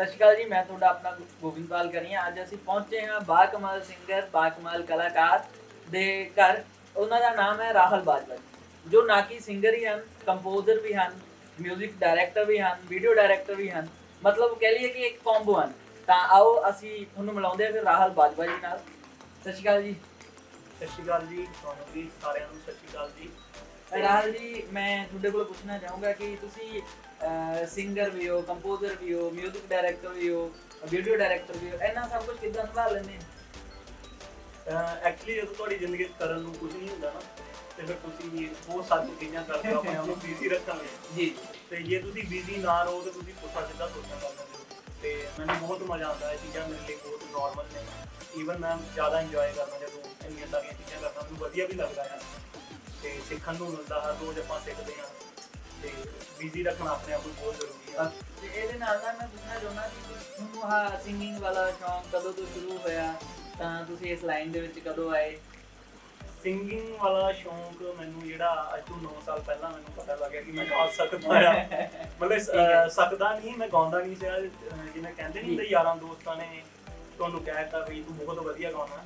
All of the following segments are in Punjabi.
ਸਤਿ ਸ਼੍ਰੀ ਅਕਾਲ ਜੀ, ਮੈਂ ਤੁਹਾਡਾ ਆਪਣਾ ਗੋਬਿੰਦਪਾਲ ਕਰੀ ਹਾਂ। ਅੱਜ ਅਸੀਂ ਪਹੁੰਚੇ ਹਾਂ ਬਾਕਮਾਲ ਸਿੰਗਰ, ਬਾਕਮਾਲ ਕਲਾਕਾਰ ਦੇ ਘਰ। ਉਹਨਾਂ ਦਾ ਨਾਮ ਹੈ ਰਾਹੁਲ ਬਾਜਵਾ ਜੀ, ਜੋ ਨਾ ਕਿ ਸਿੰਗਰ ਹੀ ਹਨ, ਕੰਪੋਜ਼ਰ ਵੀ ਹਨ, ਮਿਊਜ਼ਿਕ ਡਾਇਰੈਕਟਰ ਵੀ ਹਨ, ਵੀਡੀਓ ਡਾਇਰੈਕਟਰ ਵੀ ਹਨ। ਮਤਲਬ ਕਹਿ ਲਈਏ ਕਿ ਇੱਕ ਕੰਬੋ ਹਨ। ਤਾਂ ਆਓ ਅਸੀਂ ਤੁਹਾਨੂੰ ਮਿਲਾਉਂਦੇ ਹਾਂ ਫਿਰ ਰਾਹੁਲ ਬਾਜਵਾ ਜੀ ਨਾਲ। ਸਤਿ ਸ਼੍ਰੀ ਅਕਾਲ ਜੀ। ਸਤਿ ਸ਼੍ਰੀ ਅਕਾਲ ਜੀ, ਤੁਹਾਨੂੰ ਵੀ ਸਾਰਿਆਂ ਨੂੰ ਸਤਿ ਸ਼੍ਰੀ ਅਕਾਲ ਜੀ। ਰਾਹੁਲ ਜੀ, ਮੈਂ ਤੁਹਾਡੇ ਕੋਲ ਪੁੱਛਣਾ ਚਾਹੂੰਗਾ ਕਿ ਤੁਸੀਂ ਸਿੰਗਰ ਵੀ ਹੋ, ਕੰਪੋਜ਼ਰ ਵੀ ਹੋ, ਮਿਊਜ਼ਿਕ ਡਾਇਰੈਕਟਰ ਵੀ ਹੋ, ਵੀਡੀਓ ਡਾਇਰੈਕਟਰ ਵੀ ਹੋ, ਇਹਨਾਂ ਸਭ ਕੁਝ ਕਿੱਦਾਂ ਸੰਭਾਲ ਲੈਂਦੇ ਹੋ? ਐਕਚੁਅਲੀ ਜਦੋਂ ਤੁਹਾਡੀ ਜ਼ਿੰਦਗੀ 'ਚ ਕਰਨ ਨੂੰ ਕੁਝ ਨਹੀਂ ਹੁੰਦਾ ਨਾ, ਤੇ ਫਿਰ ਤੁਸੀਂ ਬਹੁਤ ਸਾਰੀਆਂ ਚੀਜ਼ਾਂ ਕਰਦੇ ਹੋ ਆਪਣੇ ਆਪ ਨੂੰ ਬਿਜ਼ੀ ਰੱਖਣ ਲਈ। ਜੀ। ਤੇ ਜੇ ਤੁਸੀਂ ਬਿਜ਼ੀ ਨਾ ਰਹੋ ਤਾਂ ਤੁਸੀਂ ਪੁੱਠਾ ਸਿੱਧਾ ਸੋਚਣ ਲੱਗ ਜਾਂਦੇ ਹੋ। ਤੇ ਮੈਨੂੰ ਬਹੁਤ ਮਜ਼ਾ ਆਉਂਦਾ, ਇਹ ਚੀਜ਼ਾਂ ਮੇਰੇ ਲਈ ਬਹੁਤ ਨੋਰਮਲ ਨੇ। ਈਵਨ ਮੈਂ ਜ਼ਿਆਦਾ ਇੰਜੋਏ ਕਰਦਾ ਜਦੋਂ ਇੰਨੀਆਂ ਸਾਰੀਆਂ ਚੀਜ਼ਾਂ ਕਰਦਾ, ਮੈਨੂੰ ਵਧੀਆ ਵੀ ਲੱਗਦਾ ਹੈ ਤੇ ਸਿੱਖਣ ਨੂੰ ਮਿਲਦਾ। ਹਰ ਰੋਜ਼ ਆਪਾਂ ਸਿੱਖਦੇ ਹਾਂ ਤੇ ਬਿਜ਼ੀ ਰੱਖਣਾ ਆਪਣੇ ਆਪ ਨੂੰ ਬਹੁਤ ਜ਼ਰੂਰੀ ਹੈ। ਤੇ ਇਹਦੇ ਨਾਲ ਮੈਂ ਪੁੱਛਣਾ ਚਾਹੁੰਦਾ ਕਿ ਤੁਹਾਨੂੰ ਆਹ ਸਿੰਗਿੰਗ ਵਾਲਾ ਸ਼ੌਂਕ ਕਦੋਂ ਤੋਂ ਸ਼ੁਰੂ ਹੋਇਆ, ਤਾਂ ਤੁਸੀਂ ਇਸ ਲਾਈਨ ਦੇ ਵਿੱਚ ਕਦੋਂ ਆਏ? ਸਿੰਗਿੰਗ ਵਾਲਾ ਸ਼ੌਂਕ ਮੈਨੂੰ ਜਿਹੜਾ ਅੱਜ ਤੋਂ 9 ਸਾਲ ਪਹਿਲਾਂ ਮੈਨੂੰ ਪਤਾ ਲੱਗਿਆ ਕਿ ਮੈਂ ਗਾ ਸਕਦਾ ਆ। ਮਤਲਬ ਸਕਦਾ ਨਹੀਂ, ਮੈਂ ਗਾਉਂਦਾ ਨਹੀਂ ਸੀ। ਜਿਵੇਂ ਕਹਿੰਦੇ ਨਹੀਂ ਹੁੰਦੇ ਯਾਰਾਂ ਦੋਸਤਾਂ ਨੇ ਤੁਹਾਨੂੰ ਕਹਿ ਦਿੱਤਾ ਵੀ ਤੂੰ ਬਹੁਤ ਵਧੀਆ ਗਾਉਣਾ,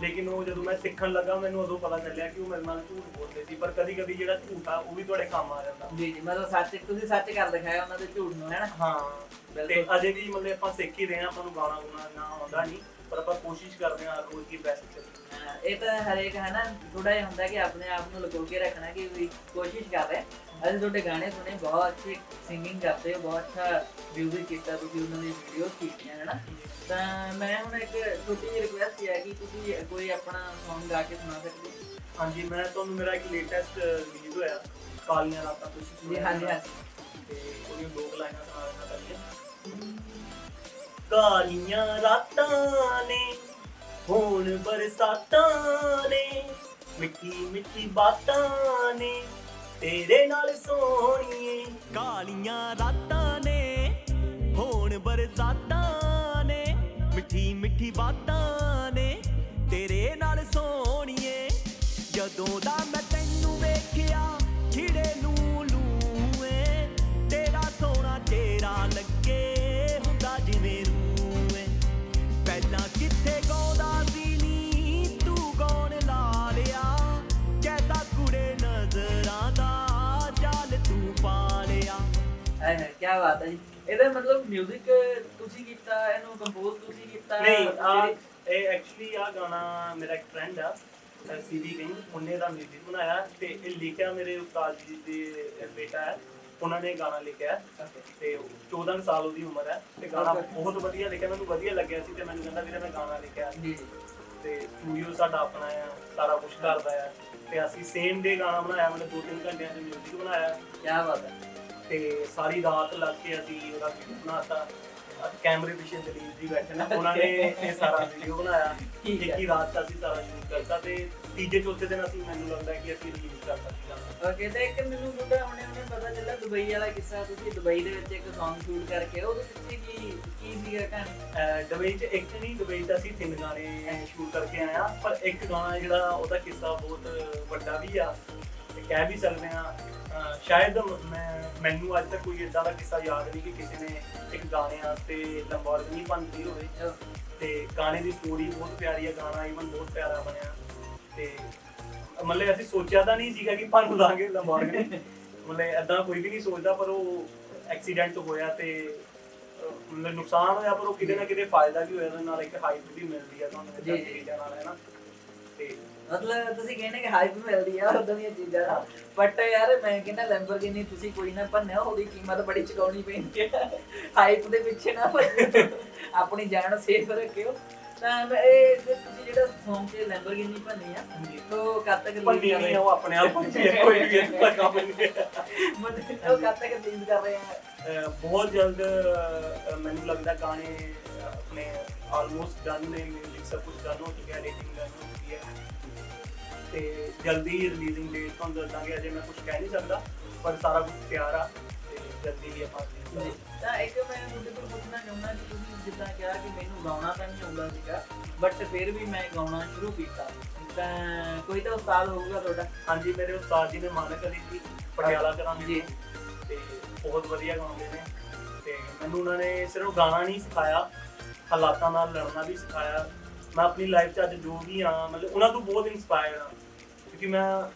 ਲੇਕਿਨ ਉਹ ਜਦੋਂ ਮੈਂ ਸਿੱਖਣ ਲੱਗਾ ਮੈਨੂੰ ਉਦੋਂ ਪਤਾ ਚੱਲਿਆ ਕਿ ਉਹ ਮੇਰੇ ਨਾਲ ਝੂਠ ਬੋਲਦੇ ਸੀ। ਪਰ ਕਦੀ ਕਦੀ ਜਿਹੜਾ ਝੂਠ ਆ ਉਹ ਵੀ ਤੁਹਾਡੇ ਕੰਮ ਆ ਜਾਂਦਾ। ਜੀ ਜੀ, ਮਤਲਬ ਸੱਚ, ਤੁਸੀਂ ਸੱਚ ਕਰ ਦਿਖਾਇਆ ਉਹਨਾਂ ਦੇ ਝੂਠ ਨੂੰ, ਹੈ ਨਾ? ਹਾਂ, ਤੇ ਅਜੇ ਵੀ ਮਤਲਬ ਆਪਾਂ ਸਿੱਖ ਹੀ ਰਹੇ ਹਾਂ। ਆਪਾਂ ਨੂੰ ਗਾਣਾ ਗੁਣਾ ਨਾ ਆਉਂਦਾ ਨਹੀਂ, ਪਰ ਆਪਾਂ ਕੋਸ਼ਿਸ਼ ਕਰਦੇ ਹਾਂ ਹਰ ਰੋਜ਼ ਕੀ ਬੈਸਟ ਕਰੀਏ। ਇਹ ਤਾਂ ਹਰੇਕ ਹੈ ਨਾ, ਥੋੜਾ ਜਿਹਾ ਹੁੰਦਾ ਕਿ ਆਪਣੇ ਆਪ ਨੂੰ ਲੁਕੋ ਕੇ ਰੱਖਣਾ ਕਿ ਵੀ ਕੋਸ਼ਿਸ਼ ਕਰ ਰਹੇ। ਅਸੀਂ ਤੁਹਾਡੇ ਗਾਣੇ ਸੁਣੇ, ਬਹੁਤ ਅੱਛੀ ਸਿੰਗਿੰਗ ਕਰਦੇ ਹੋ, ਬਹੁਤ ਅੱਛਾ ਮਿਊਜ਼ਿਕ ਕੀਤਾ ਤੁਸੀਂ, ਉਹਨਾਂ ਦੀ ਵੀਡੀਓਜ਼ ਕੀਤੀਆਂ, ਹੈ ਨਾ? ਤਾਂ ਮੈਂ ਹੁਣ ਇੱਕ ਛੋਟੀ ਜਿਹੀ ਰਿਕੁਐਸਟ ਹੈ ਕਿ ਤੁਸੀਂ ਕੋਈ ਆਪਣਾ ਸੌਂਗ ਗਾ ਕੇ ਸੁਣਾ ਸਕਦੇ ਹੋ? ਹਾਂਜੀ, ਮੈਂ ਤੁਹਾਨੂੰ ਮੇਰਾ ਇੱਕ ਲੇਟੈਸਟ ਰਿਲੀਜ਼ ਹੋਇਆ ਕਾਲੀਆਂ ਰਾਤਾਂ, ਤੁਸੀਂ ਜੀ ਹਾਂਜੀ ਹਾਂਜੀ। ਤੇ ਉਹਦੀਆਂ 2 ਲਾਈਨਾਂ ਸੁਣਾ ਦੇਣਾ ਪਹਿਲੇ। ਕਾਲੀਆਂ ਰਾਤਾਂ ਨੇ ਹੁਣ ਬਰਸਾਤਾਂ ਨੇ, ਮਿੱਠੀ ਮਿੱਠੀ ਬਾਤਾਂ ਨੇ ਤੇਰੇ ਨਾਲ ਸੋਹਣੀਏ। ਕਾਲੀਆਂ ਰਾਤਾਂ ਨੇ ਹੁਣ ਬਰਸਾਤਾਂ ਨੇ, ਮਿੱਠੀ ਮਿੱਠੀ ਬਾਤਾਂ ਨੇ ਤੇਰੇ ਨਾਲ ਸੋਹਣੀਏ। ਜਦੋਂ ਦਾ ਮੈਂ ਤੈਨੂੰ ਵੇਖਿਆ ਖਿੜੇ ਨੂੰ ਲੂਏ, ਤੇਰਾ ਸੋਹਣਾ ਚਿਹਰਾ ਲੱਗੇ ਹੁੰਦਾ ਜਿਵੇਂ ਰੂਏ। ਪਹਿਲਾਂ ਕਿੱਥੇ ਗਾਉਂਦਾ ਸੀ ਨੀ ਤੂੰ ਗਾਉਣ ਲਾ ਲਿਆ, ਕੈਸਾ ਕੁੜੇ ਨਜ਼ਰਾਂ ਦਾ ਜਾਲ ਤੂੰ ਪਾ ਲਿਆ। ਹਾਏ ਹਾਏ, ਕੀ ਬਾਤ ਹੈ ਜੀ। ਇਹਦਾ ਮਤਲਬ ਮਿਊਜ਼ਿਕ ਤੁਸੀਂ ਕੀਤਾ, ਇਹਨੂੰ ਕੰਪੋਜ਼ ਤੁਸੀਂ ਕੀਤਾ? ਨਹੀਂ, ਇਹ ਐਕਚੁਅਲੀ ਆ ਗਾਣਾ ਮੇਰਾ ਇੱਕ ਫਰੈਂਡ ਆ ਸੀਬੀ ਕਿੰਗ, ਉਹਨੇ ਦਾ ਮਿਊਜ਼ਿਕ ਬਣਾਇਆ ਤੇ ਇਹ ਲਿਖਿਆ ਮੇਰੇ ਉਸਤਾਦ ਜੀ ਦੇ ਬੇਟਾ ਹੈ, ਉਹਨਾਂ ਨੇ ਗਾਣਾ ਲਿਖਿਆ ਤੇ 14 ਸਾਲ ਉਹਦੀ ਉਮਰ ਹੈ ਤੇ ਗਾਣਾ ਬਹੁਤ ਵਧੀਆ ਲਿਖਿਆ। ਮੈਨੂੰ ਵਧੀਆ ਲੱਗਿਆ ਸੀ ਤੇ ਮੈਨੂੰ ਕਹਿੰਦਾ ਵੀਰੇ ਮੈਂ ਗਾਣਾ ਲਿਖਿਆ ਤੇ ਸਟੂਡੀਓ ਸਾਡਾ ਆਪਣਾ ਆ, ਸਾਰਾ ਕੁਝ ਕਰਦਾ ਆ ਤੇ ਅਸੀਂ ਸੇਮ ਡੇ ਗਾਣਾ ਬਣਾਇਆ। ਮੈंने 2-3 ਘੰਟਿਆਂ 'ਚ ਮਿਊਜ਼ਿਕ ਬਣਾਇਆ। ਕੀ ਬਾਤ ਹੈ। ਤੇ ਸਾਰੀ ਰਾਤ ਲੱਗ ਕੇ ਅਸੀਂ ਉਹਦਾ ਵੀਡੀਓ ਬਣਾਤਾ। ਕੈਮਰੇ ਪਿੱਛੇ ਦਲੀਪ ਜੀ ਬੈਠੇ ਨੇ, ਉਹਨਾਂ ਨੇ ਇਹ ਸਾਰਾ ਵੀਡੀਓ ਬਣਾਇਆ। ਇੱਕ ਹੀ ਰਾਤ 'ਚ ਅਸੀਂ ਸਾਰਾ ਸ਼ੂਟ ਕਰਤਾ ਤੇ ਤੀਜੇ ਚੌਥੇ ਦਿਨ ਅਸੀਂ, ਮੈਨੂੰ ਲੱਗਦਾ ਕਿ ਅਸੀਂ ਰਿਲੀਜ਼ ਕਰਤਾ ਸੀਗਾ। ਓਕੇ, ਤੇ ਇੱਕ ਮੈਨੂੰ ਤੁਹਾਡਾ ਹੁਣੇ ਪਤਾ ਚੱਲਿਆ ਦੁਬਈ ਵਾਲਾ ਕਿੱਸਾ, ਤੁਸੀਂ ਦੁਬਈ ਦੇ ਵਿੱਚ ਇੱਕ ਸੌਂਗ ਸ਼ੂਟ ਕਰਕੇ, ਉਹਦੇ ਪਿੱਛੇ ਕੀ ਸੀਗਾ ਕਹਾਣੀ? ਦੁਬਈ 'ਚ ਇੱਕ ਨਹੀਂ, ਦੁਬਈ 'ਚ ਅਸੀਂ 3 ਗਾਣੇ ਸ਼ੂਟ ਕਰਕੇ ਆਏ ਆ, ਪਰ ਇੱਕ ਗਾਣਾ ਜਿਹੜਾ ਉਹਦਾ ਕਿੱਸਾ ਬਹੁਤ ਵੱਡਾ ਵੀ ਆ ਤੇ ਕਹਿ ਵੀ ਸਕਦੇ ਆ। ਸ਼ਾਇਦ ਮੈਨੂੰ ਅੱਜ ਤੱਕ ਕੋਈ ਇਦਾਂ ਦਾ ਕਿੱਸਾ ਯਾਦ ਨਹੀਂ ਕਿ ਕਿਸੇ ਨੇ ਇੱਕ ਗਾਣੇ ਵਾਸਤੇ ਲੈਂਬੋਰਗਿਨੀ ਭੰਨਤੀ ਹੋਵੇ। ਤੇ ਗਾਣੇ ਦੀ ਸਟੋਰੀ ਬਹੁਤ ਪਿਆਰੀ ਹੈ, ਗਾਣਾ ਈਵਨ ਬਹੁਤ ਪਿਆਰਾ ਬਣਿਆ ਤੇ ਮਤਲਬ ਅਸੀਂ ਸੋਚਿਆ ਤਾਂ ਨਹੀਂ ਸੀਗਾ ਕਿ ਭੰਨ ਲਾਂਗੇ ਲੈਂਬੋਰਗਿਨੀ। ਮਤਲਬ ਏਦਾਂ ਕੋਈ ਵੀ ਨਹੀਂ ਸੋਚਦਾ, ਪਰ ਉਹ ਐਕਸੀਡੈਂਟ ਹੋਇਆ ਤੇ ਮਤਲਬ ਨੁਕਸਾਨ ਹੋਇਆ, ਪਰ ਉਹ ਕਿਤੇ ਨਾ ਕਿਤੇ ਫਾਇਦਾ ਵੀ ਹੋਇਆ। ਉਹਦੇ ਨਾਲ ਇੱਕ ਹਾਈਪ ਵੀ ਮਿਲਦੀ ਆ ਤੁਹਾਨੂੰ ਇਦਾਂ ਦੀਆਂ ਚੀਜ਼ਾਂ ਨਾਲ, ਹੈ ਨਾ? ਤੇ ਮਤਲਬ ਤੁਸੀਂ ਕਹਿੰਦੇ ਕਿ ਹਾਈਪ ਮਿਲਦੀ ਆ ਉਦਾਂ ਦੀਆਂ ਚੀਜ਼ਾਂ ਦਾ, ਬਟ ਯਾਰ ਮੈਂ ਕਹਿੰਦਾ ਲੈਂਬੋਰਗਿਨੀ ਤੁਸੀਂ ਕੋਈ ਨਾ ਭੰਨਿਓ, ਉਹਦੀ ਕੀਮਤ ਬੜੀ ਚੁਕਾਉਣੀ ਪੈਂਦੀ ਹੈ। ਹਾਈਪ ਦੇ ਪਿੱਛੇ ਨਾ ਭੱਜੋ, ਆਪਣੀ ਜਾਨ ਸੇਫ ਰੱਖਿਓ। ਤਾਂ ਇਹ ਤੁਸੀਂ ਜਿਹੜਾ ਸੌਂਗ ਤੇ ਲੈਂਬੋਰਗਿਨੀ ਭੰਨੀ ਆ, ਉਹ ਕਦ ਤੱਕ ਭੰਨੀ ਨਹੀਂ, ਉਹ ਆਪਣੇ ਆਪ ਭੰਨੀ ਹੈ, ਕੋਈ ਵੀ ਇਹਦਾ ਕੰਮ ਨਹੀਂ ਹੈ। ਮਤਲਬ ਉਹ ਕਦ ਤੱਕ ਰਿਲੀਜ਼ ਕਰ ਰਹੇ ਆ? ਬਹੁਤ ਜਲਦ। ਮੈਨੂੰ ਲੱਗਦਾ ਗਾਣੇ ਆਪਣੇ ਆਲਮੋਸਟ ਡਨ ਨੇ, ਮਿਊਜ਼ਿਕ ਸਭ ਕੁਝ ਡਨ ਹੋ ਚੁੱਕਿਆ, ਐਡੀਟਿੰਗ ਡਨ ਹੋ ਚੁੱਕੀ ਹੈ ਤੇ ਜਲਦੀ ਹੀ ਰਿਲੀਜ਼ਿੰਗ ਡੇਟ ਤੁਹਾਨੂੰ ਦੱਸ ਦਾਂਗੇ। ਅਜੇ ਮੈਂ ਕੁਝ ਕਹਿ ਨਹੀਂ ਸਕਦਾ, ਪਰ ਸਾਰਾ ਕੁਝ ਤਿਆਰ ਆ ਤੇ ਜਲਦੀ ਹੀ ਆਪਾਂ। ਤਾਂ ਇੱਕ ਮੈਂ ਤੁਹਾਡੇ ਕੋਲ ਪੁੱਛਣਾ ਚਾਹੁੰਦਾ ਕਿ ਤੁਸੀਂ ਜਿੱਦਾਂ ਕਿਹਾ ਕਿ ਮੈਨੂੰ ਗਾਉਣਾ ਤਾਂ ਨਹੀਂ ਆਉਂਦਾ ਸੀਗਾ, ਬਟ ਫਿਰ ਵੀ ਮੈਂ ਗਾਉਣਾ ਸ਼ੁਰੂ ਕੀਤਾ, ਤਾਂ ਕੋਈ ਤਾਂ ਉਸਤਾਦ ਹੋਊਗਾ ਤੁਹਾਡਾ? ਹਾਂਜੀ, ਮੇਰੇ ਉਸਤਾਦ ਜੀ ਨੇ ਮਾਨਕ ਅਲੀ ਜੀ, ਪਟਿਆਲਾ ਕਰਾਂਗੇ ਜੀ ਤੇ ਬਹੁਤ ਵਧੀਆ ਗਾਉਂਦੇ ਨੇ ਤੇ ਮੈਨੂੰ ਉਹਨਾਂ ਨੇ ਸਿਰਫ ਗਾਣਾ ਨਹੀਂ ਸਿਖਾਇਆ, ਹਾਲਾਤਾਂ ਨਾਲ ਲੜਨਾ ਵੀ ਸਿਖਾਇਆ। ਮੈਂ ਆਪਣੀ ਲਾਈਫ 'ਚ ਅੱਜ ਜੋ ਵੀ ਹਾਂ ਮਤਲਬ ਉਹਨਾਂ ਤੋਂ ਬਹੁਤ ਇੰਸਪਾਇਰ ਹਾਂ, ਕਿਉਂਕਿ ਮੈਂ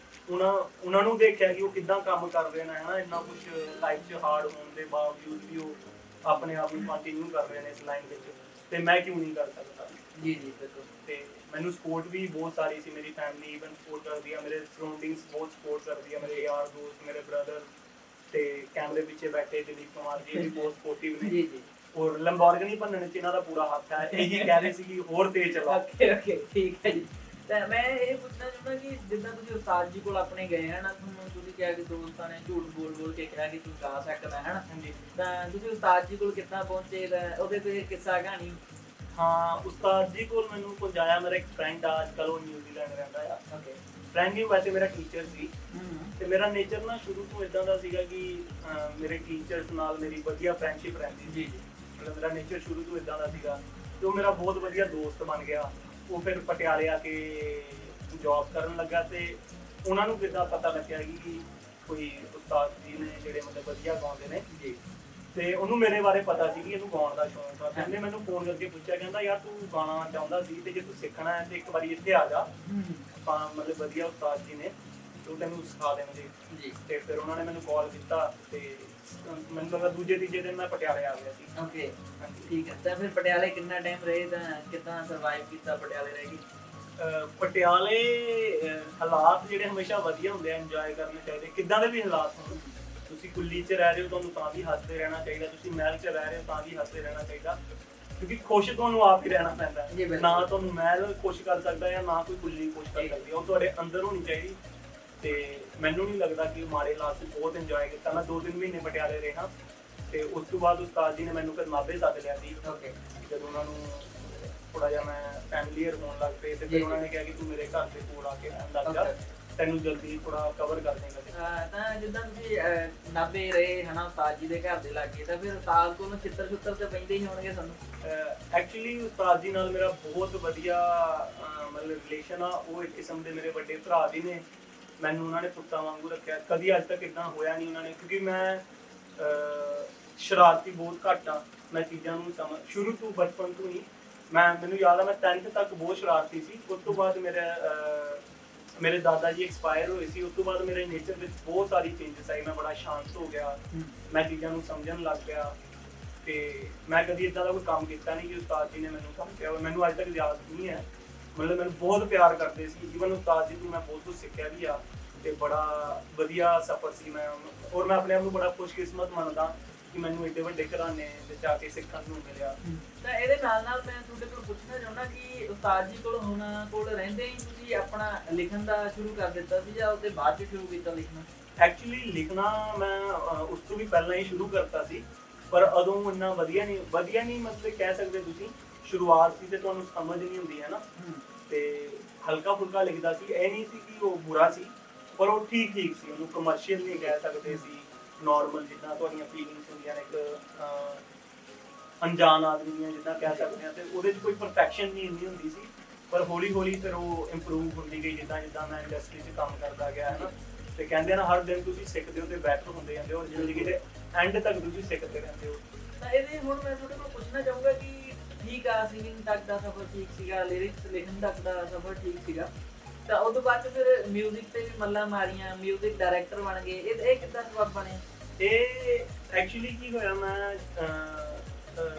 ਉਹਨਾਂ ਨੂੰ ਦੇਖਿਆ ਕਿ ਉਹ ਕਿੱਦਾਂ ਕੰਮ ਕਰ ਰਹੇ ਨੇ ਹੈ ਨਾ, ਇੰਨਾ ਕੁਝ ਲਾਈਫ 'ਚ ਹਾਰਡ ਹੋਣ ਦੇ ਬਾਵਜੂਦ ਵੀ ਉਹ ਆਪਣੇ ਆਪ ਨੂੰ ਕੰਟੀਨਿਊ ਕਰ ਰਹੇ ਨੇ ਇਸ ਲਾਈਨ ਵਿੱਚ, ਤੇ ਮੈਂ ਕਿਉਂ ਨਹੀਂ ਕਰ ਸਕਦਾ। ਜੀ ਜੀ ਬਿਲਕੁਲ। ਤੇ ਮੈਨੂੰ ਸਪੋਰਟ ਵੀ ਬਹੁਤ ਸਾਰੀ ਸੀ, ਮੇਰੀ ਫੈਮਿਲੀ ਇਵਨ ਸਪੋਰਟ ਕਰਦੀ ਆ, ਮੇਰੇ ਸਰਾਊਂਡਿੰਗਸ ਬਹੁਤ ਸਪੋਰਟ ਕਰਦੀ ਆ, ਮੇਰੇ ਯਾਰ ਦੋਸਤ, ਮੇਰੇ ਬ੍ਰਦਰ ਤੇ ਕੈਮਰੇ ਪਿੱਛੇ ਬੈਠੇ ਦਿਲੀਪ ਕੁਮਾਰ ਜੀ ਵੀ ਬਹੁਤ ਸਪੋਰਟਿਵ ਨੇ। ਜੀ ਜੀ। ਔਰ ਲੰਬੋਰਗਿਨੀ ਭੰਨਣ 'ਚ ਇਹਨਾਂ ਦਾ ਪੂਰਾ ਹੱਥ ਹੈ, ਇਹੀ ਕਹਿ ਰਹੇ ਸੀ ਕਿ ਹੋਰ ਤੇਜ਼ ਚਲਾ। ਓਕੇ ਓਕੇ ਠੀਕ ਹੈ ਜੀ। ਤਾਂ ਮੈਂ ਇਹ ਪੁੱਛਣਾ ਚਾਹੁੰਦਾ ਕਿ ਜਿੱਦਾਂ ਤੁਸੀਂ ਉਸਤਾਦ ਜੀ ਕੋਲ ਆਪਣੇ ਗਏ ਹਨ, ਤੁਹਾਨੂੰ ਤੁਸੀਂ ਕਿਹਾ ਕਿ ਦੋਸਤਾਂ ਨੇ ਝੂਠ ਬੋਲ ਬੋਲ ਕੇ ਕਿਹਾ ਕਿ ਤੂੰ ਗਾ ਸਕਦਾ ਹੈ ਨਾ, ਹਾਂਜੀ। ਤਾਂ ਤੁਸੀਂ ਉਸਤਾਦ ਜੀ ਕੋਲ ਕਿੱਦਾਂ ਪਹੁੰਚੇ, ਤਾਂ ਉਹਦੇ ਤੇ ਕਿੱਸਾ ਕਹਾਣੀ? ਹਾਂ, ਉਸਤਾਦ ਜੀ ਕੋਲ ਮੈਨੂੰ ਪਹੁੰਚਾਇਆ ਮੇਰਾ ਇੱਕ ਫਰੈਂਡ ਆ, ਅੱਜ ਕੱਲ੍ਹ ਉਹ ਨਿਊਜ਼ੀਲੈਂਡ ਰਹਿੰਦਾ ਆ। ਓਕੇ। ਫਰੈਂਡ ਹੀ ਵੈਸੇ ਮੇਰਾ ਟੀਚਰ ਸੀ, ਤੇ ਮੇਰਾ ਨੇਚਰ ਨਾ ਸ਼ੁਰੂ ਤੋਂ ਇਦਾਂ ਦਾ ਸੀਗਾ ਕਿ ਮੇਰੇ ਟੀਚਰਸ ਨਾਲ ਮੇਰੀ ਵਧੀਆ ਫਰੈਂਡਸ਼ਿਪ ਰਹਿੰਦੀ ਸੀ। ਜੀ ਜੀ। ਮਤਲਬ ਮੇਰਾ ਨੇਚਰ ਸ਼ੁਰੂ ਤੋਂ ਇਦਾਂ ਦਾ ਸੀਗਾ, ਤੇ ਉਹ ਮੇਰਾ ਬਹੁਤ ਵਧੀਆ ਦੋਸਤ ਬਣ ਗਿਆ। ਉਹ ਫਿਰ ਪਟਿਆਲੇ ਆ ਕੇ ਜੌਬ ਕਰਨ ਲੱਗਾ, ਤੇ ਉਹਨਾਂ ਨੂੰ ਕਿੱਦਾਂ ਪਤਾ ਲੱਗਿਆ ਕਿ ਕੋਈ ਉਸਤਾਦ ਜੀ ਨੇ ਜਿਹੜੇ ਮਤਲਬ ਵਧੀਆ ਗਾਉਂਦੇ ਨੇ ਜੀ। ਤੇ ਉਹਨੂੰ ਮੇਰੇ ਬਾਰੇ ਪਤਾ ਸੀ ਕਿ ਇਹਨੂੰ ਗਾਉਣ ਦਾ ਸ਼ੌਂਕ ਆ। ਕਹਿੰਦੇ ਮੈਨੂੰ ਫੋਨ ਕਰਕੇ ਪੁੱਛਿਆ, ਕਹਿੰਦਾ ਯਾਰ ਤੂੰ ਗਾਣਾ ਚਾਹੁੰਦਾ ਸੀ ਤੇ ਜੇ ਤੂੰ ਸਿੱਖਣਾ ਹੈ ਤੇ ਇੱਕ ਵਾਰੀ ਇੱਥੇ ਆ ਜਾ, ਆਪਾਂ ਮਤਲਬ ਵਧੀਆ ਉਸਤਾਦ ਜੀ ਨੇ ਤੂੰ ਤੈਨੂੰ ਸਿਖਾ ਦੇਣਗੇ। ਜੀ। ਤੇ ਫਿਰ ਉਹਨਾਂ ਨੇ ਮੈਨੂੰ ਕਾਲ ਕੀਤਾ, ਤੇ ਮੈਨੂੰ ਲੱਗਾ ਦੂਜੇ ਤੀਜੇ ਦਿਨ ਮੈਂ ਪਟਿਆਲੇ ਆ ਗਿਆ ਸੀ। ਓਕੇ ਠੀਕ ਹੈ। ਤਾਂ ਫਿਰ ਪਟਿਆਲੇ ਕਿੰਨਾ ਟਾਈਮ ਰਹੇ, ਤਾਂ ਕਿੱਦਾਂ ਸਰਵਾਈਵ ਕੀਤਾ ਪਟਿਆਲੇ ਰਹਿ ਕੇ? ਪਟਿਆਲੇ ਹਾਲਾਤ ਜਿਹੜੇ ਹਮੇਸ਼ਾ ਵਧੀਆ ਹੁੰਦੇ ਆ, ਇੰਜੋਏ ਕਰਨੇ ਚਾਹੀਦੇ ਕਿੱਦਾਂ ਦੇ ਵੀ ਹਾਲਾਤ ਹੋਣ। ਤੁਸੀਂ ਕੁੱਲੀ 'ਚ ਰਹਿ ਰਹੇ ਹੋ ਤੁਹਾਨੂੰ ਤਾਂ ਵੀ ਹੱਸਦੇ ਰਹਿਣਾ ਚਾਹੀਦਾ, ਤੁਸੀਂ ਮਹਿਲ 'ਚ ਰਹਿ ਰਹੇ ਹੋ ਤਾਂ ਵੀ ਹੱਸਦੇ ਰਹਿਣਾ ਚਾਹੀਦਾ, ਕਿਉਂਕਿ ਖੁਸ਼ ਤੁਹਾਨੂੰ ਆਪ ਹੀ ਰਹਿਣਾ ਪੈਂਦਾ ਜੀ ਹੈ। ਬਿਲਕੁਲ। ਨਾ ਤੁਹਾਨੂੰ ਮਹਿਲ ਖੁਸ਼ ਕਰ ਸਕਦਾ ਜਾਂ ਨਾ ਕੋਈ ਕੁੱਲੀ ਖੁਸ਼ ਕਰ ਸਕਦੀ, ਉਹ ਤੁਹਾਡੇ ਅੰਦਰ ਹੋਣੀ ਚਾਹੀਦੀ। ਤੇ ਮੈਨੂੰ ਨਹੀਂ ਲੱਗਦਾ ਕਿ ਮਾੜੇ ਹਾਲਾਤ 'ਚ ਬਹੁਤ ਇੰਜੋਏ ਕੀਤਾ। ਮੈਂ 2-3 ਮਹੀਨੇ ਪਟਿਆਲੇ ਰਿਹਾ, ਤੇ ਉਸ ਤੋਂ ਬਾਅਦ ਉਸਤਾਦ ਜੀ ਨੇ ਮੈਨੂੰ ਫਿਰ ਨਾਭੇ ਸੱਦ ਲਿਆ ਸੀ। ਓਕੇ। ਜਦੋਂ ਉਹਨਾਂ ਨੂੰ ਥੋੜਾ ਜਿਹਾ ਮੈਂ ਫੈਮਿਲੀਅਰ ਹੋਣ ਲੱਗ ਪਏ, ਤੇ ਫਿਰ ਉਹਨਾਂ ਨੇ ਕਿਹਾ ਕਿ ਤੂੰ ਮੇਰੇ ਘਰ ਦੇ ਕੋਲ ਆ ਕੇ ਰਹਿਣ ਲੱਗ ਜਾ, ਤੈਨੂੰ ਜਲਦੀ ਥੋੜਾ ਕਵਰ ਕਰ ਦੇਗਾ। ਤਾਂ ਜਿੱਦਾਂ ਤੁਸੀਂ ਨਾਭੇ ਰਹੇ ਹਨਾ ਉਸਤਾਦ ਜੀ ਦੇ ਘਰ ਦੇ ਲਾਗੇ, ਤਾਂ ਫਿਰ ਉਸਤਾਦ ਕੋਲੋਂ ਚਿੱਤਰ ਚੁੱਤਰ ਤੇ ਪੈਂਦੇ ਹੀ ਹੋਣਗੇ ਤੁਹਾਨੂੰ? ਐਕਚੁਅਲੀ ਉਸਤਾਦ ਜੀ ਨਾਲ ਮੇਰਾ ਬਹੁਤ ਵਧੀਆ ਮਤਲਬ ਰਿਲੇਸ਼ਨ ਆ। ਉਹ ਇੱਕ ਕਿਸਮ ਦੇ ਮੇਰੇ ਵੱਡੇ ਭਰਾ ਵੀ ਨੇ, ਮੈਨੂੰ ਉਹਨਾਂ ਨੇ ਪੁੱਤਾਂ ਵਾਂਗੂ ਰੱਖਿਆ। ਕਦੀ ਅੱਜ ਤੱਕ ਇਦਾਂ ਹੋਇਆ ਨਹੀਂ ਉਹਨਾਂ ਨੇ, ਕਿਉਂਕਿ ਮੈਂ ਸ਼ਰਾਰਤੀ ਬਹੁਤ ਘੱਟ ਆ। ਮੈਂ ਚੀਜ਼ਾਂ ਨੂੰ ਸ਼ੁਰੂ ਤੋਂ ਬਚਪਨ ਤੋਂ ਹੀ ਮੈਨੂੰ ਯਾਦ ਆ ਮੈਂ 10th ਤੱਕ ਬਹੁਤ ਸ਼ਰਾਰਤੀ ਸੀ। ਉਸ ਤੋਂ ਬਾਅਦ ਮੇਰੇ ਦਾਦਾ ਜੀ ਐਕਸਪਾਇਰ ਹੋਏ ਸੀ। ਉਸ ਤੋਂ ਬਾਅਦ ਮੇਰੇ ਨੇਚਰ ਵਿੱਚ ਬਹੁਤ ਸਾਰੀ ਚੇਂਜਸ ਆਈ। ਮੈਂ ਬੜਾ ਸ਼ਾਂਤ ਹੋ ਗਿਆ, ਮੈਂ ਚੀਜ਼ਾਂ ਨੂੰ ਸਮਝਣ ਲੱਗ ਪਿਆ, ਤੇ ਮੈਂ ਕਦੀ ਇਦਾਂ ਦਾ ਕੋਈ ਕੰਮ ਕੀਤਾ ਨਹੀਂ ਕਿ ਉਸਤਾਦ ਜੀ ਨੇ ਮੈਨੂੰ ਸਮਝਿਆ। ਮੈਨੂੰ ਅੱਜ ਤੱਕ ਯਾਦ ਨਹੀਂ ਹੈ। ਮਤਲਬ ਮੈਨੂੰ ਬਹੁਤ ਪਿਆਰ ਕਰਦੇ ਸੀ। ਈਵਨ ਉਸਤਾਦ ਜੀ ਤੋਂ ਮੈਂ ਬਹੁਤ ਕੁਝ ਸਿੱਖਿਆ ਵੀ ਆ, ਤੇ ਬੜਾ ਵਧੀਆ ਸਫ਼ਰ ਸੀ। ਔਰ ਮੈਂ ਆਪਣੇ ਆਪ ਨੂੰ ਬੜਾ ਖੁਸ਼ਕਿਸਮਤ ਮੰਨਦਾ ਕਿ ਮੈਨੂੰ ਏਡੇ ਵੱਡੇ ਘਰਾਣੇ ਵਿੱਚ ਆ ਕੇ ਸਿੱਖਣ ਨੂੰ ਮਿਲਿਆ। ਤਾਂ ਇਹਦੇ ਨਾਲ ਨਾਲ ਮੈਂ ਤੁਹਾਡੇ ਕੋਲ ਪੁੱਛਣਾ ਚਾਹੁੰਦਾ ਕਿ ਉਸਤਾਦ ਜੀ ਕੋਲ ਰਹਿੰਦੇ ਹੀ ਤੁਸੀਂ ਆਪਣਾ ਲਿਖਣ ਦਾ ਸ਼ੁਰੂ ਕਰ ਦਿੱਤਾ ਸੀ, ਜਾਂ ਉਹਦੇ ਬਾਅਦ ਚ ਸ਼ੁਰੂ ਕੀਤਾ ਲਿਖਣਾ? ਐਕਚੁਅਲੀ ਲਿਖਣਾ ਮੈਂ ਉਸ ਤੋਂ ਵੀ ਪਹਿਲਾਂ ਹੀ ਸ਼ੁਰੂ ਕਰਤਾ ਸੀ, ਪਰ ਉਦੋਂ ਇੰਨਾ ਵਧੀਆ ਨਹੀਂ ਮਤਲਬ ਕਹਿ ਸਕਦੇ ਤੁਸੀਂ। ਸ਼ੁਰੂਆਤ ਸੀ ਤੇ ਤੁਹਾਨੂੰ ਸਮਝ ਨਹੀਂ ਹੁੰਦੀ ਹੈ ਨਾ, ਤੇ ਹਲਕਾ ਫੁਲਕਾ ਲਿਖਦਾ ਸੀ। ਇਹ ਨਹੀਂ ਸੀ ਕਿ ਉਹ ਬੁਰਾ ਸੀ, ਪਰ ਉਹ ਠੀਕ ਸੀ। ਉਹਨੂੰ ਕਮਰਸ਼ੀਅਲ ਨਹੀਂ ਕਹਿ ਸਕਦੇ ਸੀ, ਨਾਰਮਲ ਜਿੱਦਾਂ ਤੁਹਾਡੀਆਂ ਫੀਲਿੰਗਸ ਹੁੰਦੀਆਂ ਨੇ ਇੱਕ ਅਣਜਾਣ ਆਦਮੀ ਦੀਆਂ ਜਿੱਦਾਂ ਕਹਿ ਸਕਦੇ ਆ। ਤੇ ਉਹਦੇ 'ਚ ਕੋਈ ਪਰਫੈਕਸ਼ਨ ਨਹੀਂ ਇੰਨੀ ਹੁੰਦੀ ਸੀ, ਪਰ ਹੌਲੀ ਹੌਲੀ ਫਿਰ ਉਹ ਇੰਪਰੂਵ ਹੁੰਦੀ ਗਈ ਜਿੱਦਾਂ ਜਿੱਦਾਂ ਮੈਂ ਇੰਡਸਟਰੀ 'ਚ ਕੰਮ ਕਰਦਾ ਗਿਆ ਹੈ ਨਾ। ਤੇ ਕਹਿੰਦੇ ਆ ਨਾ ਹਰ ਦਿਨ ਤੁਸੀਂ ਸਿੱਖਦੇ ਹੋ ਤੇ ਬੈਟਰ ਹੁੰਦੇ ਜਾਂਦੇ ਹੋ, ਜ਼ਿੰਦਗੀ ਦੇ ਐਂਡ ਤੱਕ ਤੁਸੀਂ ਸਿੱਖਦੇ ਰਹਿੰਦੇ ਹੋ। ਤਾਂ ਇਹਦੇ ਹੁਣ ਮੈਂ ਤੁਹਾਡੇ ਕੋਲ ਪੁੱਛਣਾ ਚਾਹੂੰਗਾ ਕਿ ਠੀਕ ਆ ਸਿੰਗਿੰਗ ਤੱਕ ਦਾ ਸਫ਼ਰ ਠੀਕ ਸੀਗਾ, ਲਿਰਿਕਸ ਲਿਖਣ ਤੱਕ ਦਾ ਸਫ਼ਰ ਠੀਕ ਸੀਗਾ, ਤਾਂ ਉਸ ਤੋਂ ਬਾਅਦ ਫਿਰ ਮਿਊਜ਼ਿਕ ਤੇ ਵੀ ਮੱਲਾਂ ਮਾਰੀਆਂ, ਮਿਊਜ਼ਿਕ ਡਾਇਰੈਕਟਰ ਬਣ ਗਏ। ਇਹ ਕਿੱਦਾਂ ਸਬਬ ਬਣਿਆ? ਇਹ ਐਕਚੁਅਲੀ ਕੀ ਹੋਇਆ, ਮੈਂ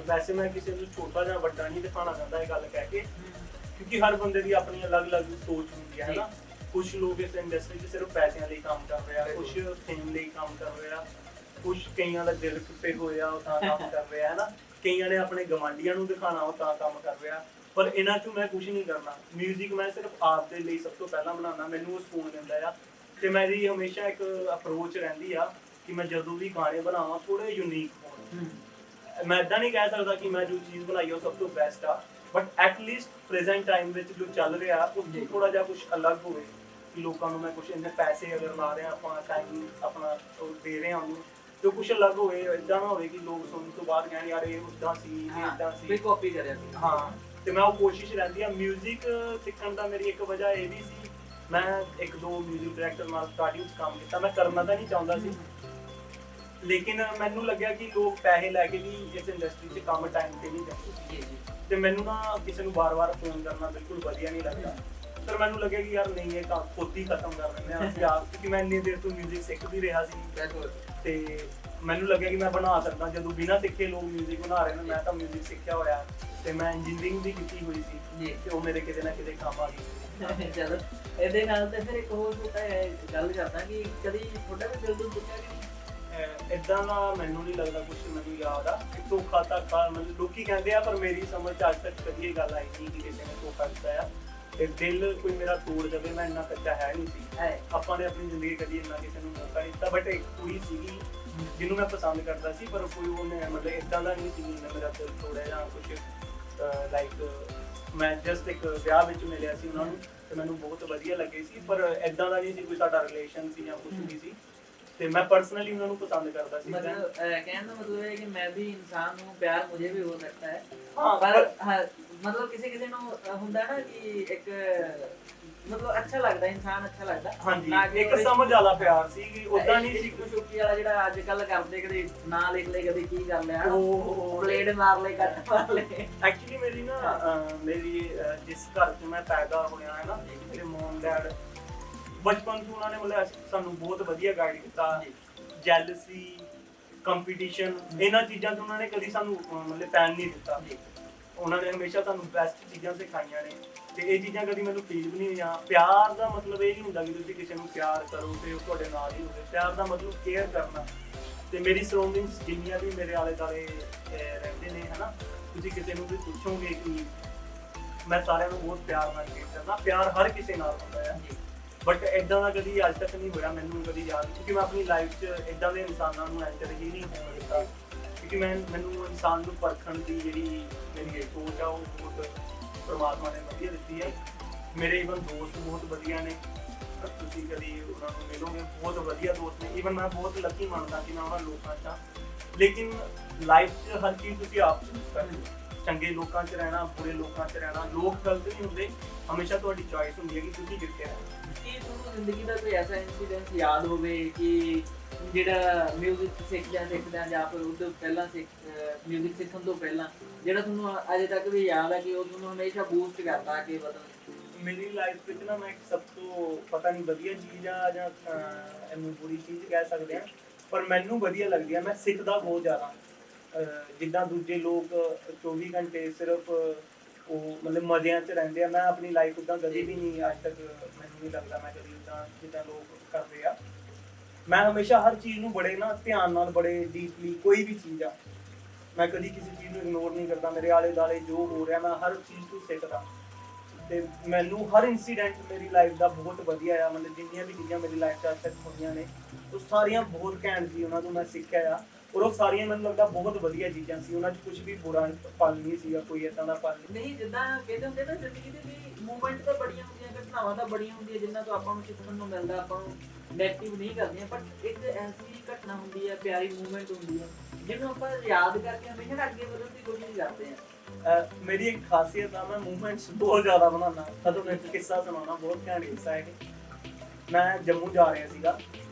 ਵੈਸੇ ਮੈਂ ਕਿਸੇ ਨੂੰ ਛੋਟਾ ਜਾਂ ਵੱਡਾ ਨਹੀਂ ਦਿਖਾਉਣਾ ਚਾਹੁੰਦਾ ਇਹ ਗੱਲ ਕਹਿ ਕੇ, ਕਿਉਂਕਿ ਹਰ ਬੰਦੇ ਦੀ ਆਪਣੀ ਅਲੱਗ-ਅਲੱਗ ਸੋਚ ਹੁੰਦੀ ਹੈ ਨਾ। ਕੁਝ ਲੋਕ ਇਸ ਇੰਡਸਟਰੀ 'ਚ ਸਿਰਫ ਪੈਸਿਆਂ ਲਈ ਕੰਮ ਕਰ ਰਿਹਾ, ਕੁਝ ਫੇਮ ਲਈ ਕੰਮ ਕਰ ਰਿਹਾ, ਕੁਝ ਕਈਆਂ ਦਾ ਦਿਲ ਟੁੱਟੇ ਹੋਇਆ ਉਹ ਤਾਂ ਕੰਮ ਕਰ ਰਿਹਾ ਹੈ ਨਾ, ਕਈਆਂ ਨੇ ਆਪਣੇ ਗਵਾਂਢੀਆਂ ਨੂੰ ਦਿਖਾਉਣਾ ਉਹ ਤਾਂ ਕੰਮ ਕਰ ਰਿਹਾ। ਪਰ ਇਹਨਾਂ 'ਚੋਂ ਮੈਂ ਕੁਝ ਨਹੀਂ ਕਰਨਾ। ਮਿਊਜ਼ਿਕ ਮੈਂ ਸਿਰਫ ਆਪ ਦੇ ਲਈ ਸਭ ਤੋਂ ਪਹਿਲਾਂ ਬਣਾਉਣਾ, ਮੈਨੂੰ ਉਹ ਸਕੂਨ ਦਿੰਦਾ ਆ। ਤੇ ਮੇਰੀ ਹਮੇਸ਼ਾ ਇੱਕ ਅਪਰੋਚ ਰਹਿੰਦੀ ਆ ਕਿ ਮੈਂ ਜਦੋਂ ਵੀ ਗਾਣੇ ਬਣਾਵਾਂ ਥੋੜੇ ਯੂਨੀਕ ਹੋਣ। ਮੈਂ ਇਦਾਂ ਨਹੀਂ ਕਹਿ ਸਕਦਾ ਕਿ ਮੈਂ ਜੋ ਚੀਜ਼ ਬਣਾਈ ਉਹ ਸਭ ਤੋਂ ਬੈਸਟ ਆ, ਬਟ ਐਟਲੀਸਟ ਪ੍ਰੈਜ਼ੈਂਟ ਟਾਈਮ ਵਿੱਚ ਜੋ ਚੱਲ ਰਿਹਾ ਉਸ ਤੋਂ ਥੋੜਾ ਜਿਹਾ ਕੁਝ ਅਲੱਗ ਹੋਵੇ, ਕਿ ਲੋਕਾਂ ਨੂੰ ਮੈਂ ਕੁਝ ਇੰਨੇ ਪੈਸੇ ਅਗਰ ਲਾ ਰਿਹਾ, ਆਪਾਂ ਟਾਈਮ ਆਪਣਾ ਦੇ ਰਹੇ ਹਾਂ ਉਹਨੂੰ, ਤੇ ਕੁਝ ਅਲੱਗ ਹੋਵੇ। ਇਦਾਂ ਨਾ ਹੋਵੇ ਕਿ ਲੋਕ ਸੁਣਨ ਤੋਂ ਬਾਅਦ ਕਹਿਣ ਯਾਰ ਇਹ ਉਦਾਂ ਸੀ, ਇਹ ਇਦਾਂ ਸੀ, ਕਾਪੀ ਕਰਿਆ ਸੀ। ਹਾਂ, ਤੇ ਮੈਂ ਉਹ ਕੋਸ਼ਿਸ਼ ਰਹਿੰਦੀ ਆ। ਮਿਊਜ਼ਿਕ ਸਿੱਖਣ ਦਾ ਮੇਰੀ ਇੱਕ ਵਜ੍ਹਾ ਇਹ ਵੀ ਸੀ, ਮੈਂ 1-2 ਮਿਊਜ਼ਿਕ ਡਾਇਰੈਕਟਰ ਨਾਲ ਸਟਾਰਟਿੰਗ 'ਚ ਕੰਮ ਕੀਤਾ। ਮੈਂ ਕਰਨਾ ਤਾਂ ਨਹੀਂ ਚਾਹੁੰਦਾ ਸੀ, ਲੇਕਿਨ ਮੈਨੂੰ ਲੱਗਿਆ ਕਿ ਲੋਕ ਪੈਸੇ ਲੈ ਕੇ ਵੀ ਇਸ ਇੰਡਸਟਰੀ 'ਚ ਕੰਮ ਟਾਈਮ ਤੇ ਨਹੀਂ ਦਿੰਦੇ ਜੀ ਜੀ ਤੇ ਮੈਨੂੰ ਨਾ ਕਿਸੇ ਨੂੰ ਵਾਰ-ਵਾਰ ਫੋਨ ਕਰਨਾ ਬਿਲਕੁਲ ਵਧੀਆ ਨਹੀਂ ਲੱਗਦਾ। ਫਿਰ ਮੈਨੂੰ ਲੱਗਿਆ ਕਿ ਯਾਰ ਨਹੀਂ ਇਹ ਕੰਮ ਖੁਦ ਹੀ ਖਤਮ ਕਰ ਲੈਂਦੇ ਹਾਂ ਅਸੀਂ ਆਪ, ਕਿਉਂਕਿ ਮੈਂ ਇੰਨੀ ਦੇਰ ਤੋਂ ਮਿਊਜ਼ਿਕ ਸਿੱਖ ਵੀ ਰਿਹਾ ਸੀ ਬਿਲਕੁਲ ਤੇ ਮੈਨੂੰ ਲੱਗਿਆ ਕਿ ਮੈਂ ਬਣਾ ਸਕਦਾ। ਜਦੋਂ ਬਿਨਾਂ ਸਿੱਖੇ ਲੋਕ ਮਿਊਜ਼ਿਕ ਬਣਾ ਰਹੇ ਨੇ, ਮੈਂ ਤਾਂ ਮਿਊਜ਼ਿਕ ਸਿੱਖਿਆ ਹੋਇਆ ਤੇ ਮੈਂ ਇੰਜੀਨੀਅਰਿੰਗ ਵੀ ਕੀਤੀ ਹੋਈ ਸੀ ਜੀ ਤੇ ਉਹ ਮੇਰੇ ਕਿਤੇ ਨਾ ਕਿਤੇ ਕੰਮ ਆ ਗਈ। ਚਲੋ ਇਹਦੇ ਨਾਲ ਤੇ ਫਿਰ ਇੱਕ ਹੋਰ ਛੋਟਾ ਗੱਲ ਕਰਦਾ ਕਿ ਕਦੀ ਤੁਹਾਡਾ ਵੀ ਦਿਲ ਤੋਂ ਦੁੱਖਿਆ ਕਿ ਨਹੀਂ? ਇਦਾਂ ਦਾ ਮੈਨੂੰ ਨਹੀਂ ਲੱਗਦਾ ਕੁਝ ਮੈਨੂੰ ਯਾਦ ਆ ਕਿ ਧੋਖਾ ਧਾਕਾ ਮਤਲਬ ਲੋਕੀ ਕਹਿੰਦੇ ਆ, ਪਰ ਮੇਰੀ ਸਮਝ 'ਚ ਅੱਜ ਤੱਕ ਕਦੀ ਇਹ ਗੱਲ ਆਈ ਨਹੀਂ ਕਿ ਕਿਸੇ ਨੇ ਧੋਖਾ ਦਿੱਤਾ ਆ ਤੇ ਦਿਲ ਕੋਈ ਮੇਰਾ ਤੋੜ ਜਾਵੇ। ਮੈਂ ਇੰਨਾ ਕੱਚਾ ਹੈ ਨਹੀਂ ਸੀ। ਹੈ ਆਪਾਂ ਨੇ ਆਪਣੀ ਜ਼ਿੰਦਗੀ ਕਦੀ ਇੰਨਾ ਕਿਸੇ ਨੂੰ ਮੌਕਾ ਨਹੀਂ ਦਿੱਤਾ, ਬਟ ਇੱਕ ਕੁੜੀ ਸੀਗੀ ਜਿਹਨੂੰ ਮੈਂ ਪਸੰਦ ਕਰਦਾ ਸੀ, ਪਰ ਕੋਈ ਉਹਨੇ ਮਤਲਬ ਇਦਾਂ ਦਾ ਨਹੀਂ ਸੀ ਜਿਹਨੇ ਮੇਰਾ ਦਿਲ ਤੋੜਿਆ ਜਾਂ ਕੁਝ ਲਾਈਕ ਮੈਂ ਜਸਟ ਇੱਕ ਵਿਆਹ ਵਿੱਚ ਮਿਲਿਆ ਸੀ ਉਹਨਾਂ ਨੂੰ ਤੇ ਮੈਨੂੰ ਬਹੁਤ ਵਧੀਆ ਲੱਗੇ ਸੀ, ਪਰ ਇਦਾਂ ਦਾ ਨਹੀਂ ਸੀ ਕੋਈ ਸਾਡਾ ਰਿਲੇਸ਼ਨ ਸੀ ਜਾਂ ਕੁਝ ਵੀ ਸੀ ਤੇ ਮੈਂ ਪਰਸਨਲੀ ਉਹਨਾਂ ਨੂੰ ਪਸੰਦ ਕਰਦਾ ਸੀ। मतलब कहने का मतलब है कि मैं भी इंसान हूँ, प्यार मुझे भी हो सकता है हाँ, पर पर- हाँ, मतलब किसी किसी ਨੂੰ ਹੁੰਦਾ ਨਾ ਕਿ ਇੱਕ ਮਤਲਬ ਅੱਛਾ ਲੱਗਦਾ, ਇਨਸਾਨ ਅੱਛਾ ਲੱਗਦਾ ਹਾਂਜੀ ਨਾ ਕਿ ਇੱਕ ਉਹਦੇ- ਸਮਝ ਵਾਲਾ ਪਿਆਰ ਸੀ ਕਿ ਉਦਾਂ ਨਹੀਂ ਸੀ ਇਸ਼ਕ ਸ਼ੁਕੀ ਵਾਲਾ ਜਿਹੜਾ ਅੱਜ ਕੱਲ ਕਰਦੇ, ਕਦੇ ਨਾਂ ਲਿਖ ਲੈ ਕਦੇ ਕੀ ਕਰ ਲਿਆ ਉਹ ਪਲੇਟ ਮਾਰ ਲੈ ਕੱਟ ਮਾਰ ਲੈ। ਐਕਚੁਅਲੀ ਮੇਰੀ ਨਾ ਮੇਰੀ ਜਿਸ ਘਰ 'ਚ ਮੈਂ ਪੈਦਾ ਹੋਇਆ ਹੈ ਨਾ, ਮੇਰੇ ਮਮ ਡੈਡ ਬਚਪਨ ਤੋਂ ਉਹਨਾਂ ਨੇ ਮਤਲਬ ਸਾਨੂੰ ਬਹੁਤ ਵਧੀਆ ਗਾਈਡ ਕੀਤਾ। ਜੈਲਸੀ, ਕੰਪੀਟੀਸ਼ਨ, ਇਹਨਾਂ ਚੀਜ਼ਾਂ ਤੋਂ ਉਹਨਾਂ ਨੇ ਕਦੀ ਸਾਨੂੰ ਮਤਲਬ ਪੈਣ ਨਹੀਂ ਦਿੱਤਾ। ਉਹਨਾਂ ਨੇ ਹਮੇਸ਼ਾ ਸਾਨੂੰ ਬੈਸਟ ਚੀਜ਼ਾਂ ਸਿਖਾਈਆਂ ਨੇ ਤੇ ਇਹ ਚੀਜ਼ਾਂ ਕਦੀ ਮੈਨੂੰ ਫੀਲ ਵੀ ਨਹੀਂ ਹੋਈਆਂ। ਪਿਆਰ ਦਾ ਮਤਲਬ ਇਹ ਨਹੀਂ ਹੁੰਦਾ ਕਿ ਤੁਸੀਂ ਕਿਸੇ ਨੂੰ ਪਿਆਰ ਕਰੋ ਤੇ ਉਹ ਤੁਹਾਡੇ ਨਾਲ ਹੀ ਹੋਵੇ। ਪਿਆਰ ਦਾ ਮਤਲਬ ਕੇਅਰ ਕਰਨਾ। ਤੇ ਮੇਰੀ ਸਰਾਊਂਡਿੰਗਸ ਜਿੰਨੀਆਂ ਵੀ ਮੇਰੇ ਆਲੇ ਦੁਆਲੇ ਰਹਿੰਦੇ ਨੇ ਹਨਾ, ਤੁਸੀਂ ਕਿਸੇ ਨੂੰ ਵੀ ਪੁੱਛੋਗੇ ਕਿ ਮੈਂ ਸਾਰਿਆਂ ਨੂੰ ਬਹੁਤ ਪਿਆਰ ਨਾਲ ਟ੍ਰੀਟ ਕਰਦਾ। ਪਿਆਰ ਹਰ ਕਿਸੇ ਨਾਲ ਹੁੰਦਾ ਹੈ, ਬਟ ਇਦਾਂ ਦਾ ਕਦੀ ਅੱਜ ਤੱਕ ਨਹੀਂ ਹੋਇਆ ਮੈਨੂੰ ਕਦੀ ਯਾਦ, ਕਿਉਂਕਿ ਮੈਂ ਆਪਣੀ ਲਾਈਫ 'ਚ ਇਦਾਂ ਦੇ ਇਨਸਾਨਾਂ ਨੂੰ ਐਂਟਰ ਹੀ ਨਹੀਂ ਹੋਣ ਦਿੱਤਾ। ਕਿਉਂਕਿ ਮੈਨੂੰ ਇਨਸਾਨ ਨੂੰ ਪਰਖਣ ਦੀ ਜਿਹੜੀ ਮੇਰੀ ਸੋਚ ਆ ਉਹ ਬਹੁਤ ਪਰਮਾਤਮਾ ਨੇ ਵਧੀਆ ਦਿੱਤੀ ਹੈ। ਮੇਰੇ ਈਵਨ ਦੋਸਤ ਬਹੁਤ ਵਧੀਆ ਨੇ, ਤੁਸੀਂ ਕਦੀ ਉਹਨਾਂ ਨੂੰ ਮਿਲੋਗੇ, ਬਹੁਤ ਵਧੀਆ ਦੋਸਤ ਨੇ। ਈਵਨ ਮੈਂ ਬਹੁਤ ਲੱਕੀ ਮੰਨਦਾ ਕਿ ਮੈਂ ਉਹਨਾਂ ਲੋਕਾਂ 'ਚ ਹਾਂ। ਲੇਕਿਨ ਲਾਈਫ 'ਚ ਹਰ ਚੀਜ਼ ਤੁਸੀਂ ਆਪ ਚੂਜ਼ ਕਰਦੇ ਹੋ। ਚੰਗੇ ਲੋਕਾਂ 'ਚ ਰਹਿਣਾ, ਬੁਰੇ ਲੋਕਾਂ 'ਚ ਰਹਿਣਾ, ਲੋਕ ਗਲਤ ਨਹੀਂ ਹੁੰਦੇ, ਹਮੇਸ਼ਾ ਤੁਹਾਡੀ ਚੋਇਸ ਹੁੰਦੀ ਹੈ ਕਿ ਤੁਸੀਂ ਕਿੱਥੇ ਰਹਿਣਾ। ਕੀ ਤੁਹਾਨੂੰ ਜ਼ਿੰਦਗੀ ਦਾ ਕੋਈ ਐਸਾ ਇਨਸੀਡੈਂਟ ਯਾਦ ਹੋਵੇ ਕਿ ਜਿਹੜਾ ਮਿਊਜ਼ਿਕ ਸਿੱਖਦਿਆਂ ਜਾਂ ਫਿਰ ਉਹਦੇ ਪਹਿਲਾਂ ਮਿਊਜ਼ਿਕ ਸਿੱਖਣ ਤੋਂ ਪਹਿਲਾਂ ਜਿਹੜਾ ਤੁਹਾਨੂੰ ਅਜੇ ਤੱਕ ਵੀ ਯਾਦ ਹੈ ਕਿ ਉਹ ਤੁਹਾਨੂੰ ਹਮੇਸ਼ਾ ਬੂਸਟ ਕਰਦਾ ਕਿ ਬਦਲ? ਮੇਰੀ ਲਾਈਫ ਵਿੱਚ ਨਾ ਮੈਂ ਇੱਕ ਸਭ ਤੋਂ ਪਤਾ ਨਹੀਂ ਵਧੀਆ ਚੀਜ਼ ਆ ਜਾਂ ਇਹਨੂੰ ਬੁਰੀ ਚੀਜ਼ ਕਹਿ ਸਕਦੇ ਆ, ਪਰ ਮੈਨੂੰ ਵਧੀਆ ਲੱਗਦੀ ਆ। ਮੈਂ ਸਿੱਖਦਾ ਬਹੁਤ ਜ਼ਿਆਦਾ। ਜਿੱਦਾਂ ਦੂਜੇ ਲੋਕ 24 ਘੰਟੇ ਸਿਰਫ ਉਹ ਮਤਲਬ ਮਜ਼ਿਆਂ 'ਚ ਰਹਿੰਦੇ ਆ, ਮੈਂ ਆਪਣੀ ਲਾਈਫ ਉੱਦਾਂ ਕਦੀ ਵੀ ਨਹੀਂ ਅੱਜ ਤੱਕ ਮੈਨੂੰ ਨਹੀਂ ਲੱਗਦਾ ਮੈਂ ਕਦੀ ਉੱਦਾਂ ਜਿੱਦਾਂ ਲੋਕ ਕਰਦੇ ਆ। ਮੈਂ ਹਮੇਸ਼ਾ ਹਰ ਚੀਜ਼ ਨੂੰ ਬੜੇ ਨਾ ਧਿਆਨ ਨਾਲ, ਬੜੇ ਡੀਪਲੀ, ਕੋਈ ਵੀ ਚੀਜ਼ ਆ ਮੈਂ ਕਦੀ ਕਿਸੇ ਚੀਜ਼ ਨੂੰ ਇਗਨੋਰ ਨਹੀਂ ਕਰਦਾ। ਮੇਰੇ ਆਲੇ ਦੁਆਲੇ ਜੋ ਹੋ ਰਿਹਾ ਮੈਂ ਹਰ ਚੀਜ਼ ਤੋਂ ਸਿੱਖਦਾ ਤੇ ਮੈਨੂੰ ਹਰ ਇਨਸੀਡੈਂਟ ਮੇਰੀ ਲਾਈਫ ਦਾ ਬਹੁਤ ਵਧੀਆ ਆ। ਮਤਲਬ ਜਿੰਨੀਆਂ ਵੀ ਚੀਜ਼ਾਂ ਮੇਰੀ ਲਾਈਫ 'ਚ ਅੱਜ ਤੱਕ ਹੋਈਆਂ ਨੇ ਉਹ ਸਾਰੀਆਂ ਬਹੁਤ ਘੈਂਟ ਸੀ, ਉਹਨਾਂ ਤੋਂ ਮੈਂ ਸਿੱਖਿਆ ਆ। ਔਰ ਉਹ ਸਾਰੀਆਂ ਮੈਨੂੰ ਲੱਗਦਾ ਬਹੁਤ ਵਧੀਆ ਚੀਜ਼ਾਂ ਸੀ, ਉਹਨਾਂ 'ਚ ਕੁਝ ਵੀ ਬੁਰਾ ਪਲ ਨਹੀਂ ਸੀਗਾ, ਕੋਈ ਏਦਾਂ ਦਾ ਪਲ ਨਹੀਂ। ਜਿੱਦਾਂ ਕਹਿੰਦੇ ਹੁੰਦੇ ਨਾ ਜ਼ਿੰਦਗੀ ਦੇ ਵੀ ਮੂਵਮੈਂਟ ਤਾਂ ਬੜੀਆਂ ਹੁੰਦੀਆਂ, ਘਟਨਾਵਾਂ ਤਾਂ ਬੜੀਆਂ ਹੁੰਦੀਆਂ ਜਿਨ੍ਹਾਂ ਤੋਂ ਆਪਾਂ ਨੂੰ ਸਿੱਖਣ ਨੂੰ ਮਿਲਦਾ, ਆਪਾਂ ਨੂੰ ਨੈਗੇਟਿਵ ਨਹੀਂ ਕਰਦੀਆਂ, ਬਟ ਇੱਕ ਐਸੀ ਘਟਨਾ ਹੁੰਦੀ ਹੈ, ਪਿਆਰੀ ਮੂਵਮੈਂਟ ਹੁੰਦੀ ਹੈ ਜਿਹਨੂੰ ਆਪਾਂ ਯਾਦ ਕਰਕੇ ਹਮੇਸ਼ਾ ਅੱਗੇ ਵਧਣ ਦੀ ਕੋਸ਼ਿਸ਼ ਕਰਦੇ ਹਾਂ। ਮੇਰੀ ਇੱਕ ਖਾਸੀਅਤ ਆ, ਮੈਂ ਮੂਵਮੈਂਟਸ ਬਹੁਤ ਜ਼ਿਆਦਾ ਬਣਾਉਣਾ। ਤੁਹਾਨੂੰ ਇੱਕ ਕਿੱਸਾ ਸੁਣਾਉਣਾ, ਬਹੁਤ ਘੈਂਟ ਕਿੱਸਾ ਹੈ ਕਿ ਮੈਂ ਜੰਮੂ ਜਾ ਰਿਹਾ ਸੀਗਾ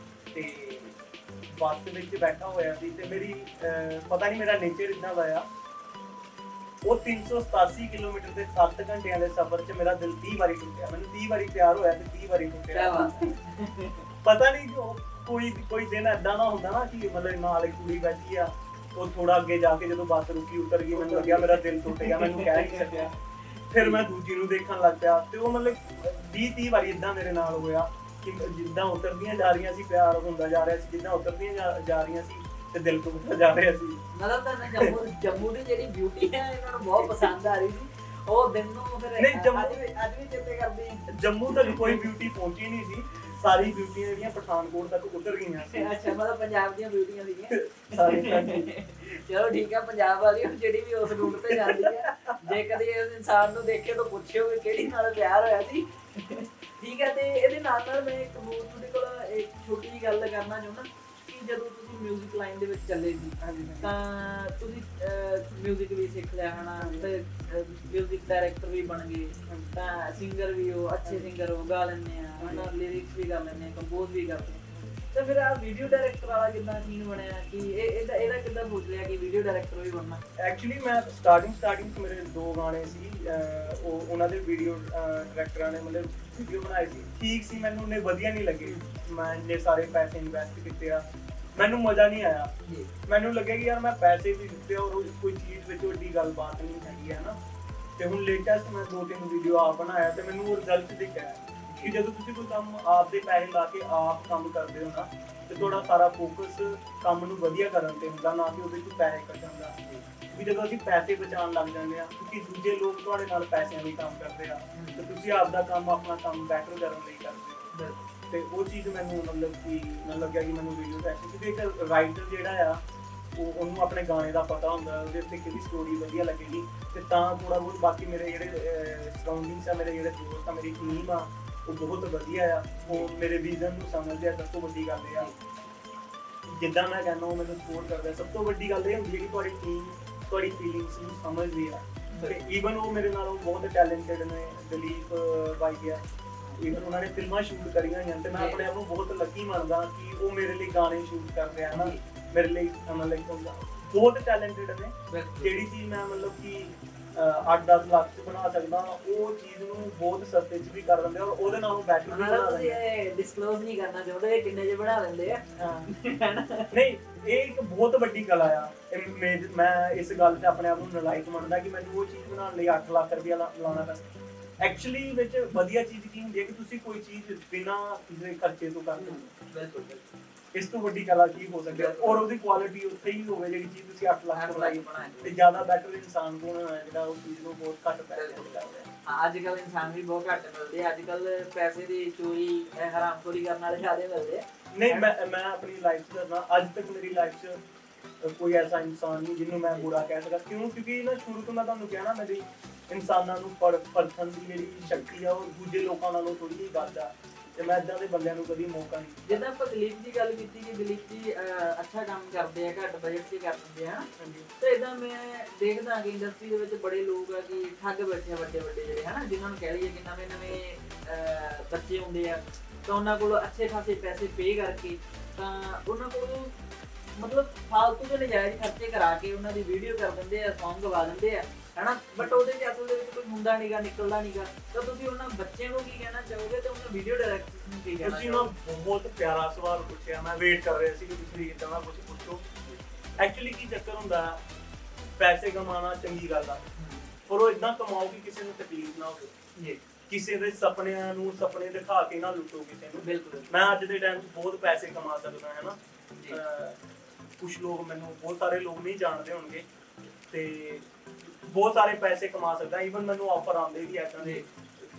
ਤੇ ਬੱਸ ਵਿੱਚ ਬੈਠਾ ਹੋਇਆ ਸੀ ਤੇ ਮੇਰੀ ਪਤਾ ਨਹੀਂ ਮੇਰਾ ਨੇਚਰ ਇਦਾਂ ਦਾ ਆ, ਉਹ 387 ਕਿਲੋਮੀਟਰ ਦੇ 7 ਘੰਟਿਆਂ ਦੇ ਸਫ਼ਰ 'ਚ ਮੇਰਾ ਦਿਲ 30 ਵਾਰੀ ਟੁੱਟਿਆ। ਮੈਨੂੰ 30 ਵਾਰੀ ਪਿਆਰ ਹੋਇਆ ਤੇ 30 ਵਾਰੀ ਟੁੱਟਿਆ। ਪਤਾ ਨਹੀਂ ਕੋਈ ਦਿਨ ਏਦਾਂ ਦਾ ਹੁੰਦਾ ਨਾ ਕਿ ਮਤਲਬ ਨਾਲ ਇੱਕ ਕੁੜੀ ਬੈਠੀ ਆ, ਉਹ ਥੋੜਾ ਅੱਗੇ ਜਾ ਕੇ ਜਦੋਂ ਬੱਸ ਰੁਕੀ ਉਤਰ ਗਈ, ਮੈਨੂੰ ਲੱਗਿਆ ਮੇਰਾ ਦਿਲ ਟੁੱਟ ਗਿਆ, ਮੈਨੂੰ ਕਹਿ ਨਹੀਂ ਸਕਿਆ। ਫਿਰ ਮੈਂ ਦੂਜੀ ਨੂੰ ਦੇਖਣ ਲੱਗ ਪਿਆ ਤੇ ਉਹ ਮਤਲਬ 20-30 ਵਾਰੀ ਇਦਾਂ ਮੇਰੇ ਨਾਲ ਹੋਇਆ ਕਿ ਜਿੱਦਾਂ ਉਤਰਦੀਆਂ ਜਾ ਰਹੀਆਂ ਸੀ ਪਿਆਰ ਹੁੰਦਾ ਜਾ ਰਿਹਾ ਸੀ, ਜਿੱਦਾਂ ਉਤਰਦੀਆਂ ਜਾ ਰਹੀਆਂ ਸੀ ਤੇ ਦਿਲ ਟੁੱਟਦਾ ਜਾ ਰਿਹਾ ਸੀ। ਮਤਲਬ ਤਾਂ ਜੰਮੂ ਦੀ ਜਿਹੜੀ ਬਿਊਟੀ ਹੈ ਇਹਨਾਂ ਨੂੰ ਬਹੁਤ ਪਸੰਦ ਆ ਰਹੀ ਸੀ ਉਹ ਦਿਨ ਨੂੰ। ਫਿਰ ਨਹੀਂ, ਅੱਜ ਵੀ ਚੇਤੇ ਕਰਦੀ। ਜੰਮੂ ਤੱਕ ਕੋਈ ਬਿਊਟੀ ਪਹੁੰਚੀ ਨਹੀਂ ਸੀ, ਸਾਰੀ ਬਿਊਟੀਆਂ ਜਿਹੜੀਆਂ ਪਠਾਨਕੋਟ ਤੱਕ ਉਤਰ ਗਈਆਂ ਸੀ। ਅੱਛਾ, ਮਤਲਬ ਪੰਜਾਬ ਦੀਆਂ ਬਿਊਟੀਆਂ ਸੀਗੀਆਂ ਸਾਰੀ। ਚਲੋ ਠੀਕ ਆ, ਪੰਜਾਬ ਵਾਲੀ ਜਿਹੜੀ ਵੀ ਉਸ ਰੂਟ ਤੇ ਜਾਂਦੀ ਹੈ, ਜੇ ਕਦੇ ਇਸ ਇਨਸਾਨ ਨੂੰ ਦੇਖੇ ਤਾਂ ਪੁੱਛਿਓ ਕਿ ਕਿਹੜੀ ਨਾਲ ਪਿਆਰ ਹੋਇਆ ਸੀ। ਠੀਕ ਹੈ, ਤੇ ਇਹਦੇ ਨਾਲ ਨਾਲ ਮੈਂ ਇੱਕ ਹੋਰ ਤੁਹਾਡੇ ਕੋਲ ਇੱਕ ਛੋਟੀ ਜਿਹੀ ਗੱਲ ਕਰਨਾ ਚਾਹੁੰਦਾ ਕਿ ਜਦੋਂ ਤੁਸੀਂ ਮਿਊਜ਼ਿਕ ਲਾਈਨ ਦੇ ਵਿੱਚ ਚੱਲੇ ਸੀ ਤਾਂ ਤੁਸੀਂ ਮਿਊਜ਼ਿਕ ਵੀ ਸਿੱਖ ਲਿਆ ਹਨਾ, ਤੇ ਮਿਊਜ਼ਿਕ ਡਾਇਰੈਕਟਰ ਵੀ ਬਣ ਗਏ, ਤਾਂ ਸਿੰਗਰ ਵੀ ਹੋ, ਅੱਛੇ ਸਿੰਗਰ ਹੋ, ਗਾ ਲੈਂਦੇ ਆ ਹਨਾ, ਲਿਰਿਕਸ ਵੀ ਕਰ ਲੈਂਦੇ ਆ, ਕੰਪੋਜ਼ ਵੀ ਕਰਦੇ ਆ। ਤੇ ਫਿਰ ਆ ਵੀਡੀਓ ਡਾਇਰੈਕਟਰ ਵਾਲਾ ਕਿੱਦਾਂ ਸੀਨ ਬਣਿਆ ਕਿ ਇਹਦਾ ਕਿੱਦਾਂ ਸੋਚ ਲਿਆ ਕਿ ਵੀਡੀਓ ਡਾਇਰੈਕਟਰ ਵੀ ਬਣਨਾ? ਐਕਚੁਅਲੀ ਮੈਂ ਸਟਾਰਟਿੰਗ ਮੇਰੇ 2 ਗਾਣੇ ਸੀ, ਉਹਨਾਂ ਦੇ ਵੀਡੀਓ ਡਾਇਰੈਕਟਰਾਂ ਨੇ ਮਤਲਬ ਵੀਡੀਓ ਬਣਾਈ ਸੀ, ਠੀਕ ਸੀ, ਮੈਨੂੰ ਉਹਨੇ ਵਧੀਆ ਨਹੀਂ ਲੱਗੇ। ਮੈਂ ਇੰਨੇ ਸਾਰੇ ਪੈਸੇ ਇਨਵੈਸਟ ਕੀਤੇ ਆ, ਮੈਨੂੰ ਮਜ਼ਾ ਨਹੀਂ ਆਇਆ। ਮੈਨੂੰ ਲੱਗਿਆ ਕਿ ਯਾਰ ਮੈਂ ਪੈਸੇ ਵੀ ਦਿੱਤੇ ਔਰ ਕੋਈ ਚੀਜ਼ ਵਿੱਚ ਵੱਡੀ ਗੱਲਬਾਤ ਨਹੀਂ ਹੈਗੀ ਹੈ ਨਾ। ਤੇ ਹੁਣ ਲੇਟੈਸਟ ਮੈਂ 2-3 ਵੀਡੀਓ ਆਪ ਬਣਾਇਆ ਤੇ ਮੈਨੂੰ ਉਹ ਰਿਜ਼ਲਟ ਦਿਖਿਆ ਕਿ ਜਦੋਂ ਤੁਸੀਂ ਕੋਈ ਕੰਮ ਆਪ ਦੇ ਪੈਸੇ ਲਾ ਕੇ ਆਪ ਕੰਮ ਕਰਦੇ ਹੋ ਨਾ, ਤੇ ਤੁਹਾਡਾ ਸਾਰਾ ਫੋਕਸ ਕੰਮ ਨੂੰ ਵਧੀਆ ਕਰਨ ਤੇ ਹੁੰਦਾ, ਨਾ ਕਿ ਉਹਦੇ 'ਚ ਪੈਸੇ ਕੱਢਣ ਦਾ। ਵੀ ਜਦੋਂ ਅਸੀਂ ਪੈਸੇ ਬਚਾਉਣ ਲੱਗ ਜਾਂਦੇ ਆ, ਕਿਉਂਕਿ ਦੂਜੇ ਲੋਕ ਤੁਹਾਡੇ ਨਾਲ ਪੈਸਿਆਂ ਲਈ ਕੰਮ ਕਰਦੇ ਆ, ਤੇ ਤੁਸੀਂ ਆਪਦਾ ਕੰਮ ਆਪਣਾ ਕੰਮ ਬੈਟਰ ਕਰਨ ਲਈ ਕਰਦੇ ਹੋ। ਤੇ ਉਹ ਚੀਜ਼ ਮੈਨੂੰ ਮਤਲਬ ਕਿ ਮੈਨੂੰ ਲੱਗਿਆ ਕਿ ਮੈਨੂੰ ਵੀਡੀਓ ਦਾ ਕਿਉਂਕਿ ਇੱਕ ਰਾਈਟਰ ਜਿਹੜਾ ਆ ਉਹਨੂੰ ਆਪਣੇ ਗਾਣੇ ਦਾ ਪਤਾ ਹੁੰਦਾ, ਉਹਦੇ ਉੱਤੇ ਕਿਹਦੀ ਸਟੋਰੀ ਵਧੀਆ ਲੱਗੇਗੀ, ਤੇ ਤਾਂ ਥੋੜਾ ਬਹੁਤ ਬਾਕੀ ਮੇਰੇ ਜਿਹੜੇ ਸਰਾਊਂਡਿੰਗਸ ਆ, ਮੇਰੇ ਜਿਹੜੇ ਦੋਸਤ ਆ, ਮੇਰੀ ਟੀਮ ਆ, ਉਹ ਬਹੁਤ ਵਧੀਆ ਆ, ਉਹ ਮੇਰੇ ਵਿਜ਼ਨ ਨੂੰ ਸਮਝਦੇ ਆ। ਸਭ ਤੋਂ ਵੱਡੀ ਗੱਲ ਇਹ ਆ ਜਿੱਦਾਂ ਮੈਂ ਕਹਿੰਦਾ ਉਹ ਮੈਨੂੰ ਸਪੋਰਟ ਕਰਦਾ। ਸਭ ਤੋਂ ਵੱਡੀ ਗੱਲ ਇਹ ਹੁੰਦੀ ਹੈ ਕਿ ਤੁਹਾਡੀ ਟੀਮ ਤੁਹਾਡੀ ਫੀਲਿੰਗਸ ਨੂੰ ਸਮਝਦੀ ਆ। ਤੇ ਈਵਨ ਉਹ ਮੇਰੇ ਨਾਲੋਂ ਬਹੁਤ ਟੈਲੈਂਟਡ ਨੇ, ਦਲੀਪ ਬਾਈ ਆ, ਈਵਨ ਉਹਨਾਂ ਨੇ ਫਿਲਮਾਂ ਸ਼ੂਟ ਕਰੀਆਂ ਹੋਈਆਂ, ਤੇ ਮੈਂ ਆਪਣੇ ਆਪ ਨੂੰ ਬਹੁਤ ਲੱਕੀ ਮੰਨਦਾ ਕਿ ਉਹ ਮੇਰੇ ਲਈ ਗਾਣੇ ਸ਼ੂਟ ਕਰਦੇ ਆ ਨਾ, ਮੇਰੇ ਲਈ ਮਤਲਬ ਬਹੁਤ ਟੈਲੈਂਟਡ ਨੇ। ਜਿਹੜੀ ਚੀਜ਼ ਮੈਂ ਮਤਲਬ ਕਿ 8-10 ਲੱਖ 'ਚ ਬਣਾ ਸਕਦਾ, ਉਹ ਚੀਜ਼ ਨੂੰ ਬਹੁਤ ਸਸਤੇ 'ਚ ਵੀ ਕਰ ਦਿੰਦੇ ਔਰ ਉਹਦੇ ਨਾਲੋਂ ਬੈਟਰ ਵੀ ਬਣਾ ਦਿੰਦੇ। ਇਹ ਡਿਸਕਲੋਜ਼ ਨਹੀਂ ਕਰਨਾ ਚਾਹੁੰਦੇ ਕਿੰਨੇ ਜੇ ਬਣਾ ਲੈਂਦੇ ਆ। ਨਹੀਂ, ਇਹ ਇੱਕ ਬਹੁਤ ਵੱਡੀ ਕਲਾ ਆ। ਮੈਂ ਇਸ ਗੱਲ ਤੇ ਆਪਣੇ ਆਪ ਨੂੰ ਨਲਾਇਕ ਮੰਨਦਾ ਕਿ ਮੈਨੂੰ ਉਹ ਚੀਜ਼ ਬਣਾਉਣ ਲਈ 8 ਲੱਖ ਰੁਪਇਆ ਲਾਉਣਾ ਪੈਂਦਾ। ਐਕਚੁਅਲੀ ਵਿੱਚ ਵਧੀਆ ਚੀਜ਼ ਕੀ ਹੁੰਦੀ ਹੈ ਕਿ ਤੁਸੀਂ ਕੋਈ ਚੀਜ਼ ਬਿਨਾਂ ਕਿਸੇ ਖਰਚੇ ਤੋਂ ਕਰਦੇ ਹੋ। ਬਿਲਕੁਲ। ਇਸ ਤੋਂ ਵੱਡੀ ਕਲਾ ਕੀ ਹੋ ਸਕਦੀ ਹੈ, ਔਰ ਉਹਦੀ ਕੁਆਲਿਟੀ ਉੱਥੇ ਹੀ ਹੋਵੇ ਜਿਹੜੀ ਚੀਜ਼ ਤੁਸੀਂ 8 ਲੱਖ ਬਣਾਈ, ਤੇ ਜ਼ਿਆਦਾ ਬੈਟਰ ਇਨਸਾਨ ਕੋਲ ਜਿਹੜਾ ਉਹ ਚੀਜ਼ ਨੂੰ ਬਹੁਤ ਘੱਟ ਪੈਸੇ ਦਿੰਦਾ ਹੈ। ਅੱਜ ਕੱਲ ਇਨਸਾਨ ਵੀ ਬਹੁਤ ਘੱਟ ਮਿਲਦੇ ਆ, ਅੱਜ ਕੱਲ ਪੈਸੇ ਦੀ ਚੋਰੀ ਹਰਾਮਖੋਰੀ ਕਰਨ ਵਾਲੇ ਜ਼ਿਆਦਾ ਮਿਲਦੇ ਆ। ਨਹੀਂ, ਮੈਂ ਆਪਣੀ ਲਾਈਫ 'ਚ ਦੱਸਣਾ, ਅੱਜ ਤੱਕ ਮੇਰੀ ਲਾਈਫ 'ਚ ਕੋਈ ਐਸਾ ਇਨਸਾਨ ਨਹੀਂ ਜਿਹਨੂੰ ਮੈਂ ਬੁਰਾ ਕਹਿ ਸਕਾਂ। ਕਿਉਂਕਿ ਨਾ ਸ਼ੁਰੂ ਤੋਂ ਮੈਂ ਤੁਹਾਨੂੰ ਕਿਹਾ ਨਾ, ਮੇਰੀ ਇਨਸਾਨਾਂ ਨੂੰ ਪਰਖਣ ਦੀ ਜਿਹੜੀ ਸ਼ਕਤੀ ਆ ਉਹ ਦੂਜੇ ਲੋਕਾਂ ਨਾਲੋਂ ਥੋੜੀ ਜਿਹੀ ਵੱਧ ਆ, ਤੇ ਮੈਂ ਇਦਾਂ ਦੇ ਬੰਦਿਆਂ ਨੂੰ ਕਦੀ ਮੌਕਾ ਨਹੀਂ ਦਿੱਤਾ। ਜਿੱਦਾਂ ਆਪਾਂ ਦਲੀਪ ਦੀ ਗੱਲ ਕੀਤੀ ਕਿ ਦਲੀਪ ਜੀ ਅੱਛਾ ਕੰਮ ਕਰਦੇ ਆ, ਘੱਟ ਬਜਟ 'ਚ ਕਰ ਦਿੰਦੇ ਆ, ਤੇ ਇਦਾਂ ਮੈਂ ਦੇਖਦਾ ਕਿ ਇੰਡਸਟਰੀ ਦੇ ਵਿੱਚ ਬੜੇ ਲੋਕ ਆ ਕਿ ਠੱਗ ਬੈਠੇ ਆ, ਵੱਡੇ ਜਿਹੜੇ ਹਨਾ, ਜਿਨ੍ਹਾਂ ਨੂੰ ਕਹਿ ਲਈਏ ਕਿ ਨਵੇਂ ਬੱਚੇ ਹੁੰਦੇ ਆ, ਤਾਂ ਉਹਨਾਂ ਕੋਲ ਅੱਛੇ ਖਾਸੇ ਪੈਸੇ ਪੇ ਕਰਕੇ ਤਾਂ ਉਹਨਾਂ ਕੋਲ ਮਤਲਬ ਫਾਲਤੂ ਦੇ ਨਜਾਇਜ਼ ਖਰਚੇ ਕਰਾ ਕੇ ਉਹਨਾਂ ਦੀ ਵੀਡੀਓ ਕਰ ਦਿੰਦੇ ਆ, ਸੌਂਗ ਗਵਾ ਦਿੰਦੇ ਆ ਹਨਾ, ਬਟ ਉਹਦੇ 'ਚ ਅਸਲ ਦੇ ਵਿੱਚ ਕੋਈ ਹੁੰਦਾ ਨਹੀਂਗਾ, ਨਿਕਲਦਾ ਨਹੀਂਗਾ। ਤਾਂ ਤੁਸੀਂ ਉਹਨਾਂ ਬੱਚਿਆਂ ਨੂੰ ਕੀ ਕਹਿਣਾ ਚਾਹੋਗੇ ਤੇ ਉਹਨਾਂ ਵੀਡੀਓ ਡਾਇਰੈਕਟਰ ਨੂੰ ਕੀ ਕਹਿਣਾ ਤੁਸੀਂ ਨਾ ਬਹੁਤ ਪਿਆਰਾ ਸਵਾਲ ਪੁੱਛਿਆ, ਮੈਂ ਵੇਟ ਕਰ ਰਿਹਾ ਸੀ ਕਿ ਤੁਸੀਂ ਇਦਾਂ ਦਾ ਕੁਝ ਪੁੱਛੋ। ਐਕਚੁਅਲੀ ਕੀ ਚੱਕਰ ਹੁੰਦਾ, ਪੈਸੇ ਕਮਾਉਣਾ ਚੰਗੀ ਗੱਲ ਆ, ਪਰ ਉਹ ਇਦਾਂ ਕਮਾਓ ਕਿ ਕਿਸੇ ਨੂੰ ਤਕਲੀਫ ਨਾ ਹੋਵੇ ਜੀ, ਕਿਸੇ ਦੇ ਸੁਪਨੇ ਦਿਖਾ ਕੇ ਨਾ ਲੁੱਟੋ ਕਿਸੇ ਨੂੰ। ਬਿਲਕੁਲ। ਮੈਂ ਅੱਜ ਦੇ ਟਾਈਮ 'ਚ ਬਹੁਤ ਪੈਸੇ ਕਮਾ ਸਕਦਾ ਹੈ ਨਾ। ਕੁਝ ਲੋਕ ਮੈਨੂੰ, ਬਹੁਤ ਸਾਰੇ ਲੋਕ ਨਹੀਂ ਜਾਣਦੇ ਹੋਣਗੇ, ਤੇ ਬਹੁਤ ਸਾਰੇ ਪੈਸੇ ਕਮਾ ਸਕਦਾ। ਈਵਨ ਮੈਨੂੰ ਆਫਰ ਆਉਂਦੇ ਵੀ ਏਦਾਂ ਦੇ,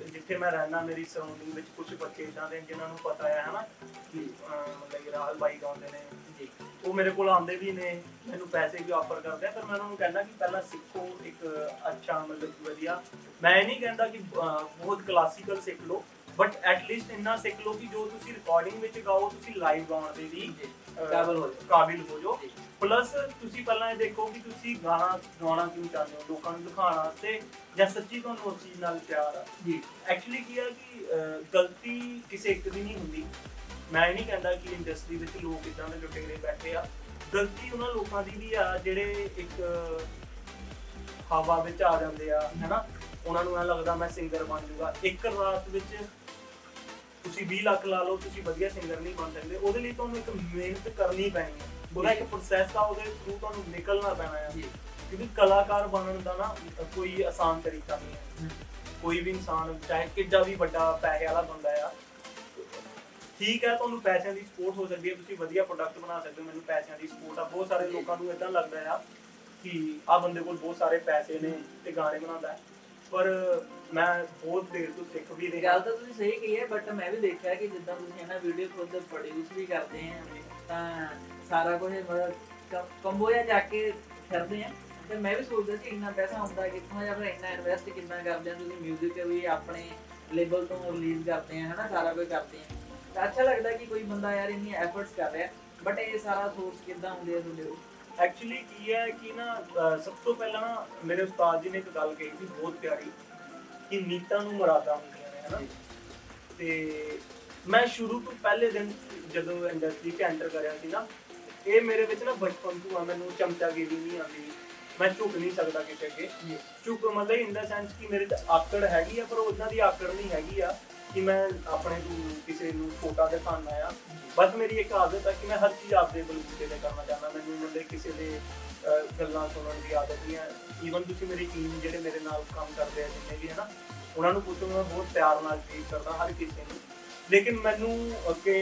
ਜਿੱਥੇ ਮੈਂ ਰਹਿਣਾ ਮੇਰੀ ਸਰਾਊਂਡਿੰਗ ਵਿੱਚ ਕੁਝ ਬੱਚੇ ਏਦਾਂ ਦੇ ਜਿਨ੍ਹਾਂ ਨੂੰ ਪਤਾ ਹੈ ਹਨਾ ਕਿ ਮਤਲਬ ਕਿ ਰਾਹੁਲ ਬਾਈ ਗਾਉਂਦੇ ਨੇ ਜੀ, ਉਹ ਮੇਰੇ ਕੋਲ ਆਉਂਦੇ ਵੀ ਨੇ, ਮੈਨੂੰ ਪੈਸੇ ਵੀ ਆਫਰ ਕਰਦੇ ਆ। ਪਰ ਮੈਂ ਉਹਨਾਂ ਨੂੰ ਕਹਿੰਦਾ ਕਿ ਪਹਿਲਾਂ ਸਿੱਖੋ ਇੱਕ ਅੱਛਾ ਮਤਲਬ ਵਧੀਆ, ਮੈਂ ਇਹ ਨਹੀਂ ਕਹਿੰਦਾ ਕਿ ਬਹੁਤ ਕਲਾਸੀਕਲ ਸਿੱਖ ਲਓ, ਬਟ ਐਟਲੀਸਟ ਇੰਨਾ ਸਿੱਖ ਲਓ ਕਿ ਜੋ ਤੁਸੀਂ ਰਿਕਾਰਡਿੰਗ ਵਿੱਚ ਗਾਓ ਤੁਸੀਂ ਲਾਈਵ ਗਾਉਣ ਦੇ ਵੀ ਕਾਬਿਲ ਹੋ ਜਾਓ। ਪਲੱਸ ਤੁਸੀਂ ਪਹਿਲਾਂ ਇਹ ਦੇਖੋ ਕਿ ਤੁਸੀਂ ਗਾਣਾ ਗਾਉਣਾ ਕਿਉਂ ਚਾਹੁੰਦੇ ਹੋ, ਲੋਕਾਂ ਨੂੰ ਦਿਖਾਉਣ ਵਾਸਤੇ ਜਾਂ ਸੱਚੀ ਤੁਹਾਨੂੰ ਉਸ ਚੀਜ਼ ਨਾਲ ਪਿਆਰ ਆ ਜੀ। ਐਕਚੁਅਲੀ ਕੀ ਆ ਕਿ ਗਲਤੀ ਕਿਸੇ ਇੱਕ ਦੀ ਨਹੀਂ ਹੁੰਦੀ। ਮੈਂ ਇਹ ਨਹੀਂ ਕਹਿੰਦਾ ਕਿ ਇੰਡਸਟਰੀ ਵਿੱਚ ਲੋਕ ਇਦਾਂ ਦੇ ਲੁਟੇਰੇ ਬੈਠੇ ਆ, ਗਲਤੀ ਉਹਨਾਂ ਲੋਕਾਂ ਦੀ ਵੀ ਆ ਜਿਹੜੇ ਇੱਕ ਹਵਾ ਵਿੱਚ ਆ ਜਾਂਦੇ ਆ ਹੈਨਾ, ਉਹਨਾਂ ਨੂੰ ਐ ਲੱਗਦਾ ਮੈਂ ਸਿੰਗਰ ਬਣ ਜਾਊਗਾ। ਇੱਕ ਰਾਤ ਵਿੱਚ ਤੁਸੀਂ 20 ਲੱਖ ਲਾ ਲਓ, ਤੁਸੀਂ ਵਧੀਆ ਸਿੰਗਰ ਨਹੀਂ ਬਣ ਸਕਦੇ। ਉਹਦੇ ਲਈ ਤੁਹਾਨੂੰ ਇੱਕ ਮਿਹਨਤ ਕਰਨੀ ਪੈਣੀ ਹੈ, ਉਹਦਾ ਇੱਕ ਪ੍ਰੋਸੈਸ ਆ, ਉਹਦੇ ਥਰੂ ਤੁਹਾਨੂੰ ਨਿਕਲਣਾ ਪੈਣਾ ਹੈ। ਕਿਉਂਕਿ ਕਲਾਕਾਰ ਬਣਨ ਦਾ ਨਾ ਕੋਈ ਆਸਾਨ ਤਰੀਕਾ ਨਹੀਂ ਹੈ। ਕੋਈ ਵੀ ਇਨਸਾਨ ਚਾਹੇ ਕਿੱਡਾ ਵੀ ਵੱਡਾ ਪੈਸੇ ਵਾਲਾ ਬੰਦਾ ਆ, ਠੀਕ ਹੈ ਤੁਹਾਨੂੰ ਪੈਸਿਆਂ ਦੀ ਸਪੋਰਟ ਹੋ ਸਕਦੀ ਹੈ, ਤੁਸੀਂ ਵਧੀਆ ਪ੍ਰੋਡਕਟ ਬਣਾ ਸਕਦੇ ਹੋ, ਮੈਨੂੰ ਪੈਸਿਆਂ ਦੀ ਸਪੋਰਟ ਆ। ਬਹੁਤ ਸਾਰੇ ਲੋਕਾਂ ਨੂੰ ਇਦਾਂ ਲੱਗਦਾ ਆ ਕਿ ਆਹ ਬੰਦੇ ਕੋਲ ਬਹੁਤ ਸਾਰੇ ਪੈਸੇ ਨੇ ਤੇ ਗਾਣੇ ਬਣਾਉਂਦਾ, ਪਰ ਮੈਂ ਬਹੁਤ ਦੇਰ ਤੋਂ ਸਿੱਖ ਵੀ ਰਿਹਾ। ਗੱਲ ਤਾਂ ਤੁਸੀਂ ਸਹੀ ਕਹੀ ਹੈ, ਬਟ ਮੈਂ ਵੀ ਦੇਖਿਆ ਕਿ ਜਿੱਦਾਂ ਤੁਸੀਂ ਇਹਨਾਂ ਵੀਡੀਓ ਖੁਦ ਪ੍ਰੋਡਿਊਸ ਵੀ ਕਰਦੇ ਆ, ਤਾਂ ਸਾਰਾ ਕੁਝ ਮਤਲਬ ਕੰਬੋਇਆ ਜਾ ਕੇ ਫਿਰਦੇ ਆ। ਤੇ ਮੈਂ ਵੀ ਸੋਚਦਾ ਸੀ ਇੰਨਾ ਪੈਸਾ ਹੁੰਦਾ ਕਿੱਥੋਂ, ਜਾਂ ਫਿਰ ਇੰਨਾ ਇਨਵੈਸਟ ਕਿੰਨਾ ਕਰਦੇ ਆ ਤੁਸੀਂ ਮਿਊਜ਼ਿਕ ਵੀ ਆਪਣੇ ਲੇਬਲ ਤੋਂ ਰਿਲੀਜ਼ ਕਰਦੇ ਆ ਹਨਾ, ਸਾਰਾ ਕੁਝ ਕਰਦੇ ਆ। ਤਾਂ ਅੱਛਾ ਲੱਗਦਾ ਕਿ ਕੋਈ ਬੰਦਾ ਯਾਰ ਇੰਨੀ ਐਫਰਟਸ ਕਰ ਰਿਹਾ, ਬਟ ਇਹ ਸਾਰਾ ਸੋਰਸ ਕਿੱਦਾਂ ਹੁੰਦੇ ਆ ਤੁਹਾਡੇ ਕੋਲ? ਐਕਚੁਅਲੀ ਕੀ ਹੈ ਕਿ ਨਾ ਸਭ ਤੋਂ ਪਹਿਲਾਂ ਨਾ ਮੇਰੇ ਉਸਤਾਦ ਜੀ ਨੇ ਇੱਕ ਗੱਲ ਕਹੀ ਸੀ ਬਹੁਤ ਪਿਆਰੀ ਕਿ ਨੀਤਾਂ ਨੂੰ ਮੁਰਾਦਾਂ ਹੁੰਦੀਆਂ ਨੇ ਹਨਾ। ਤੇ ਮੈਂ ਸ਼ੁਰੂ ਤੋਂ ਪਹਿਲੇ ਦਿਨ ਜਦੋਂ ਇੰਡਸਟਰੀ 'ਚ ਐਂਟਰ ਕਰਿਆ ਸੀ ਨਾ, ਇਹ ਮੇਰੇ ਵਿੱਚ ਨਾ ਬਚਪਨ ਤੋਂ ਆ, ਮੈਨੂੰ ਚਮਚਾਗਿਰੀ ਨਹੀਂ ਆਉਂਦੀ, ਮੈਂ ਝੁਕ ਨਹੀਂ ਸਕਦਾ ਕਿਸੇ ਅੱਗੇ। ਝੁਕ ਮਤਲਬ ਇਨ ਦਾ ਸੈਂਸ ਕਿ ਮੇਰੇ 'ਚ ਆਕੜ ਹੈਗੀ ਆ, ਪਰ ਉਹਨਾਂ ਦੀ ਆਕੜ ਨਹੀਂ ਹੈਗੀ ਆ ਕਿ ਮੈਂ ਆਪਣੇ ਤੋਂ ਕਿਸੇ ਨੂੰ ਛੋਟਾ ਦਿਖਾਉਣਾ ਆ। ਬਸ ਮੇਰੀ ਇੱਕ ਆਦਤ ਹੈ ਕਿ ਮੈਂ ਹਰ ਚੀਜ਼ ਆਪਦੇ ਬਲਬੂਤੇ ਤੇ ਕਰਨਾ ਚਾਹੁੰਦਾ, ਮੈਨੂੰ ਮਤਲਬ ਕਿਸੇ ਦੇ ਗੱਲਾਂ ਸੁਣਨ ਦੀ ਆਦਤ ਨਹੀਂ ਹੈ। ਈਵਨ ਤੁਸੀਂ ਮੇਰੀ ਟੀਮ ਜਿਹੜੇ ਮੇਰੇ ਨਾਲ ਕੰਮ ਕਰਦੇ ਆ ਜਿੰਨੇ ਵੀ ਹੈ ਨਾ, ਉਹਨਾਂ ਨੂੰ ਪੁੱਛੋ, ਮੈਂ ਬਹੁਤ ਪਿਆਰ ਨਾਲ ਟ੍ਰੀਟ ਕਰਦਾ ਹਰ ਕਿਸੇ ਨੂੰ। ਲੇਕਿਨ ਮੈਨੂੰ ਅੱਗੇ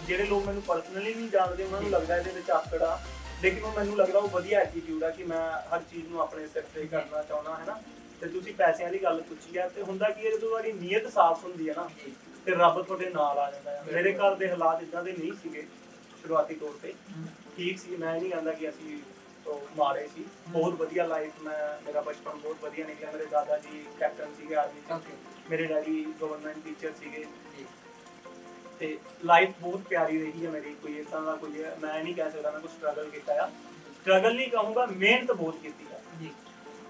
ਜਿਹੜੇ ਲੋਕ ਮੈਨੂੰ ਪਰਸਨਲੀ ਨਹੀਂ ਜਾਣਦੇ ਉਹਨਾਂ ਨੂੰ ਲੱਗਦਾ ਇਹਦੇ ਵਿੱਚ ਆਕੜ ਆ, ਲੇਕਿਨ ਉਹ ਮੈਨੂੰ ਲੱਗਦਾ ਉਹ ਵਧੀਆ ਐਟੀਟਿਊਡ ਆ ਕਿ ਮੈਂ ਹਰ ਚੀਜ਼ ਨੂੰ ਆਪਣੇ ਸਿਰ ਤੇ ਕਰਨਾ ਚਾਹੁੰਦਾ ਹੈ ਨਾ। ਤੇ ਤੁਸੀਂ ਪੈਸਿਆਂ ਦੀ ਗੱਲ ਪੁੱਛੀ ਆ, ਤੇ ਹੁੰਦਾ ਕੀ ਹੈ ਜਦੋਂ ਤੁਹਾਡੀ ਨੀਅਤ ਸਾਫ਼ ਹੁੰਦੀ ਹੈ ਨਾ, ਤੇ ਰੱਬ ਤੁਹਾਡੇ ਨਾਲ ਆ ਜਾਂਦਾ ਹੈ। ਮੇਰੇ ਘਰ ਦੇ ਹਾਲਾਤ ਇਦਾਂ ਦੇ ਨਹੀਂ ਸੀਗੇ ਸ਼ੁਰੂਆਤੀ ਤੌਰ ਤੇ, ਠੀਕ ਸੀ, ਮੈਂ ਨਹੀਂ ਕਹਿੰਦਾ ਕਿ ਅਸੀਂ ਮਾਰੇ ਸੀ, ਬਹੁਤ ਵਧੀਆ ਲਾਈਫ ਮੇਰਾ ਬਚਪਨ ਬਹੁਤ ਵਧੀਆ ਨਿਕਲਿਆ। ਮੇਰੇ ਦਾਦਾ ਜੀ ਕੈਪਟਨ ਸੀਗੇ ਆਰਮੀ 'ਚ, ਮੇਰੇ ਡੈਡੀ ਗਵਰਨਮੈਂਟ ਟੀਚਰ ਸੀਗੇ, ਤੇ ਲਾਈਫ ਬਹੁਤ ਪਿਆਰੀ ਰਹੀ ਹੈ ਮੇਰੀ। ਕੋਈ ਇਦਾਂ ਦਾ ਕੋਈ ਮੈਂ ਨਹੀਂ ਕਹਿ ਸਕਦਾ ਮੈਂ ਕੋਈ ਸਟਰਗਲ ਕੀਤਾ ਆ, ਸਟਰਗਲ ਨਹੀਂ ਕਹੂੰਗਾ, ਮਿਹਨਤ ਬਹੁਤ ਕੀਤੀ ਆ ਜੀ।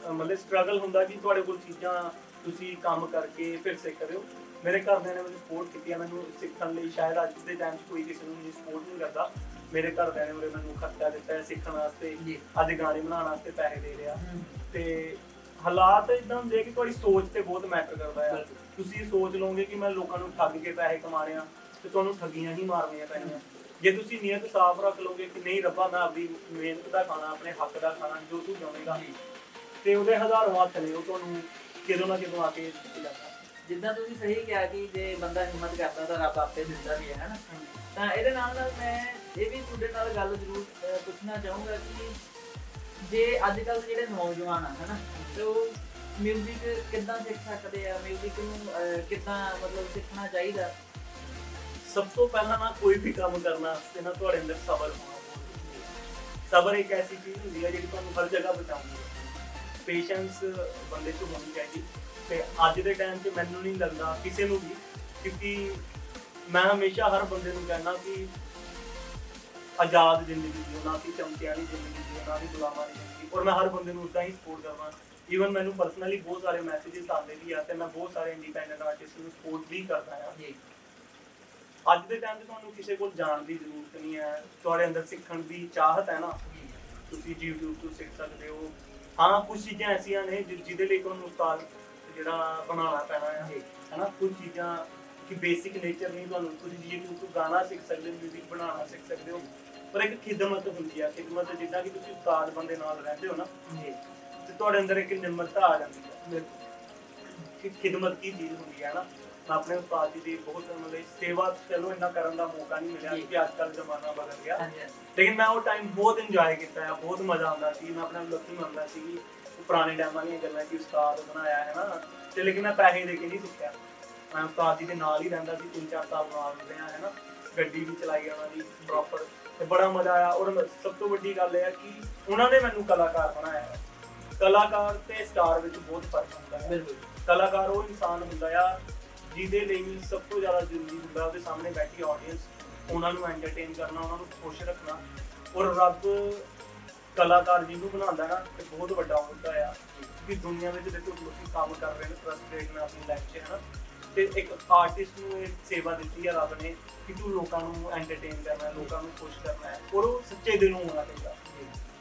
ਮਤਲਬ ਸਟਰਗਲ ਹੁੰਦਾ ਕਿ ਤੁਹਾਡੇ ਕੋਲ ਚੀਜ਼ਾਂ ਤੁਸੀਂ ਕੰਮ ਕਰਕੇ ਫਿਰ ਸਿੱਖਦੇ ਹੋ। ਮੇਰੇ ਘਰਦਿਆਂ ਨੇ ਮੈਨੂੰ ਸਪੋਰਟ ਕੀਤੀ ਆ ਮੈਨੂੰ ਸਿੱਖਣ ਲਈ, ਸ਼ਾਇਦ ਅੱਜ ਦੇ ਟਾਈਮ 'ਚ ਕੋਈ ਕਿਸੇ ਨੂੰ ਸਪੋਰਟ ਨਹੀਂ ਕਰਦਾ। ਮੇਰੇ ਘਰਦਿਆਂ ਨੇ ਮੈਨੂੰ ਖਰਚਾ ਦਿੱਤਾ ਹੈ ਸਿੱਖਣ ਵਾਸਤੇ, ਅੱਜ ਗਾਣੇ ਬਣਾਉਣ ਵਾਸਤੇ ਪੈਸੇ ਦੇ ਰਿਹਾ। ਤੇ ਹਾਲਾਤ ਇਦਾਂ ਹੁੰਦੇ ਕਿ ਤੁਹਾਡੀ ਸੋਚ ਤੇ ਬਹੁਤ ਮੈਟਰ ਕਰਦਾ ਆ। ਤੁਸੀਂ ਸੋਚ ਲਓਗੇ ਕਿ ਮੈਂ ਲੋਕਾਂ ਨੂੰ ਠੱਗ ਕੇ ਪੈਸੇ ਕਮਾਣੇ ਆ, ਤੇ ਤੁਹਾਨੂੰ ਠੱਗੀਆਂ ਹੀ ਮਾਰਨੀਆਂ ਪੈਣੀਆਂ। ਜੇ ਤੁਸੀਂ ਨੀਅਤ ਸਾਫ਼ ਰੱਖ ਲਓਗੇ ਕਿ ਨਹੀਂ ਰੱਬਾ ਮੈਂ ਆਪਣੀ ਮਿਹਨਤ ਦਾ ਖਾਣਾ, ਆਪਣੇ ਹੱਕ ਦਾ ਖਾਣਾ, ਜੋ ਤੂੰ ਚਾਹੇਗਾ, ਤੇ ਉਹਦੇ ਹਜ਼ਾਰਾਂ ਹੱਥ ਨੇ, ਉਹ ਤੁਹਾਨੂੰ ਕਿਦੋਂ ਨਾ ਕਿਦੋਂ ਆ ਕੇ ਜਾਂਦਾ। ਜਿੱਦਾਂ ਤੁਸੀਂ ਸਹੀ ਕਿਹਾ ਕਿ ਜੇ ਬੰਦਾ ਹਿੰਮਤ ਕਰਦਾ ਤਾਂ ਰੱਬ ਆਪੇ ਦਿੰਦਾ ਵੀ ਹੈ ਨਾ। ਤਾਂ ਇਹਦੇ ਨਾਲ ਮੈਂ ਇਹ ਵੀ ਤੁਹਾਡੇ ਨਾਲ ਗੱਲ ਜ਼ਰੂਰ ਪੁੱਛਣਾ ਚਾਹੂੰਗਾ ਕਿ ਜੇ ਅੱਜ ਕੱਲ੍ਹ ਦੇ ਜਿਹੜੇ ਨੌਜਵਾਨ ਆ ਹੈ ਨਾ, ਤੇ ਉਹ ਮਿਊਜ਼ਿਕ ਕਿੱਦਾਂ ਸਿੱਖ ਸਕਦੇ ਆ, ਮਿਊਜ਼ਿਕ ਨੂੰ ਕਿੱਦਾਂ ਮਤਲਬ ਸਿੱਖਣਾ ਚਾਹੀਦਾ? ਸਭ ਤੋਂ ਪਹਿਲਾਂ ਨਾ ਕੋਈ ਵੀ ਕੰਮ ਕਰਨਾ ਵਾਸਤੇ ਨਾ ਤੁਹਾਡੇ ਅੰਦਰ ਸਬਰ ਹੋਣਾ ਬਹੁਤ। ਸਬਰ ਇੱਕ ਐਸੀ ਚੀਜ਼ ਹੁੰਦੀ ਹੈ ਜਿਹੜੀ ਤੁਹਾਨੂੰ ਹਰ ਜਗ੍ਹਾ ਬਚਾਉਂਦੀ ਹੈ। ਪੇਸ਼ੈਂਸ ਬੰਦੇ 'ਚ ਹੋਣੀ ਚਾਹੀਦੀ। ਤੇ ਅੱਜ ਦੇ ਟਾਈਮ 'ਚ ਮੈਨੂੰ ਨਹੀਂ ਲੱਗਦਾ ਕਿਸੇ ਨੂੰ ਵੀ, ਕਿਉਂਕਿ ਮੈਂ ਹਮੇਸ਼ਾ ਹਰ ਬੰਦੇ ਨੂੰ ਕਹਿੰਦਾ ਕਿ ਆਜ਼ਾਦ ਜ਼ਿੰਦਗੀ ਜੀਓ, ਨਾ ਕਿ ਚਮਚਿਆਂ ਵਾਲੀ ਜ਼ਿੰਦਗੀ ਜੀਓ, ਨਾ ਕਿ ਗੁਲਾਮਾਂ ਵਾਲੀ ਜ਼ਿੰਦਗੀ। ਔਰ ਮੈਂ ਹਰ ਬੰਦੇ ਨੂੰ ਉਦਾਂ ਹੀ ਸਪੋਰਟ ਕਰਦਾ। ਈਵਨ ਮੈਨੂੰ ਪਰਸਨਲੀ ਬਹੁਤ ਸਾਰੇ ਮੈਸੇजेस ਆਉਂਦੇ ਵੀ ਆ, ਤੇ ਮੈਂ ਬਹੁਤ ਸਾਰੇ ਇੰਡੀਪੈਂਡੈਂਟ ਆਰਟਿਸਟ ਨੂੰ ਸਪੋਰਟ ਵੀ ਕਰਦਾ ਆ। ਅੱਜ ਦੇ ਟਾਈਮ 'ਚ ਤੁਹਾਨੂੰ ਕਿਸੇ ਕੋਲ ਜਾਣ ਦੀ ਜ਼ਰੂਰਤ ਨਹੀਂ ਹੈ। ਤੁਹਾਡੇ ਅੰਦਰ ਸਿੱਖਣ ਦੀ ਚਾਹਤ ਹੈ ਨਾ, ਤੁਸੀਂ YouTube ਤੋਂ ਸਿੱਖ ਸਕਦੇ ਹੋ। ਹਾਂ, ਕੁਝ ਚੀਜ਼ਾਂ ਐਸੀਆਂ ਨੇ ਜਿਹਦੇ ਲਈ ਤੁਹਾਨੂੰ ਉਸਤਾਦ ਜਿਹੜਾ ਬਣਾਉਣਾ ਪੈਣਾ ਹੈ ਨਾ। ਕੁਝ ਚੀਜ਼ਾਂ ਕਿ ਬੇਸਿਕ ਨੇਚਰ ਨਹੀਂ, ਤੁਹਾਨੂੰ ਤੁਸੀਂ YouTube ਤੋਂ ਗਾਣਾ ਸਿੱਖ ਸਕਦੇ ਹੋ, ਮਿਊਜ਼ਿਕ ਬਣਾਉਣਾ ਸਿੱਖ ਸਕਦੇ ਹੋ, ਪਰ ਇੱਕ ਖਿਦਮਤ ਹੁੰਦੀ ਆ। ਖਿਦਮਤ ਜਿੱਦਾਂ ਕਿ ਤੁਸੀਂ ਉਸਤਾਦ ਬੰਦੇ ਨਾਲ ਰਹਿੰਦੇ ਹੋ ਨਾ, ਤੇ ਤੁਹਾਡੇ ਅੰਦਰ ਇੱਕ ਨਿਮਰਤਾ ਆ ਜਾਂਦੀ ਹੈ ਕਿ ਖਿਦਮਤ ਕੀ ਚੀਜ਼ ਹੁੰਦੀ ਹੈ ਨਾ। ਮੈਂ ਆਪਣੇ ਉਸਤਾਦ ਜੀ ਦੀ ਬਹੁਤ ਮਤਲਬ ਸੇਵਾ ਚਲੋ ਇੰਨਾ ਕਰਨ ਦਾ ਮੌਕਾ ਨਹੀਂ ਮਿਲਿਆ ਕਿਉਂਕਿ ਅੱਜ ਕੱਲ੍ਹ ਜ਼ਮਾਨਾ ਬਦਲ ਗਿਆ, ਲੇਕਿਨ ਮੈਂ ਉਹ ਟਾਈਮ ਬਹੁਤ ਇੰਜੋਏ ਕੀਤਾ ਹੈ, ਬਹੁਤ ਮਜ਼ਾ ਆਉਂਦਾ ਸੀ। ਮੈਂ ਆਪਣੇ ਲੱਕੀ ਮੰਨਦਾ ਸੀ ਕਿ ਪੁਰਾਣੇ ਟਾਈਮਾਂ ਦੀਆਂ ਗੱਲਾਂ ਕਿ ਉਸਤਾਦ ਬਣਾਇਆ ਹੈ ਨਾ, ਤੇ ਲੇਕਿਨ ਮੈਂ ਪੈਸੇ ਦੇ ਕੇ ਨਹੀਂ ਸਿੱਖਿਆ। ਮੈਂ ਉਸਤਾਦ ਜੀ ਦੇ ਨਾਲ ਹੀ ਰਹਿੰਦਾ ਸੀ, 3-4 ਸਾਲ ਨਾਲ ਰਿਹਾ ਹੈ ਨਾ, ਗੱਡੀ ਵੀ ਚਲਾਈ ਉਹਨਾਂ ਦੀ ਪ੍ਰੋਪਰ, ਤੇ ਬੜਾ ਮਜ਼ਾ ਆਇਆ। ਔਰ ਸਭ ਤੋਂ ਵੱਡੀ ਗੱਲ ਇਹ ਹੈ ਕਿ ਉਹਨਾਂ ਨੇ ਮੈਨੂੰ ਕਲਾਕਾਰ ਬਣਾਇਆ। ਕਲਾਕਾਰ ਤੇ ਸਟਾਰ ਵਿੱਚ ਬਹੁਤ ਫਰਕ ਹੁੰਦਾ ਹੈ। ਕਲਾਕਾਰ ਉਹ ਇਨਸਾਨ ਹੁੰਦਾ ਆ ਜਿਹਦੇ ਲਈ ਸਭ ਤੋਂ ਜ਼ਿਆਦਾ ਜ਼ਰੂਰੀ ਹੁੰਦਾ ਉਹਦੇ ਸਾਹਮਣੇ ਬੈਠੀ ਆਡੀਅנס, ਉਹਨਾਂ ਨੂੰ ਐਂਟਰਟੇਨ ਕਰਨਾ, ਉਹਨਾਂ ਨੂੰ ਖੁਸ਼ ਰੱਖਣਾ। ਔਰ ਰੱਬ ਕਲਾਕਾਰ ਜਿਹਨੂੰ ਬਣਾਉਂਦਾ ਨਾ, ਤੇ ਬਹੁਤ ਵੱਡਾ ਹੁੰਦਾ ਆ। ਕਿਉਂਕਿ ਦੁਨੀਆ ਵਿੱਚ ਦੇਖੋ ਲੋਕੀ ਕੰਮ ਕਰ ਰਹੇ ਨੇ ਫਰਸਟ੍ਰੇਟ ਨਾਲ ਆਪਣੀ ਲਾਈਫ 'ਚ ਹੈ ਨਾ, ਤੇ ਇੱਕ ਆਰਟਿਸਟ ਨੂੰ ਇਹ ਸੇਵਾ ਦਿੱਤੀ ਹੈ ਰੱਬ ਨੇ ਕਿ ਤੂੰ ਲੋਕਾਂ ਨੂੰ ਐਂਟਰਟੇਨ ਕਰਨਾ, ਲੋਕਾਂ ਨੂੰ ਖੁਸ਼ ਕਰਨਾ ਹੈ, ਔਰ ਉਹ ਸੱਚੇ ਦਿਲੋਂ ਹੋਣਾ ਚਾਹੀਦਾ।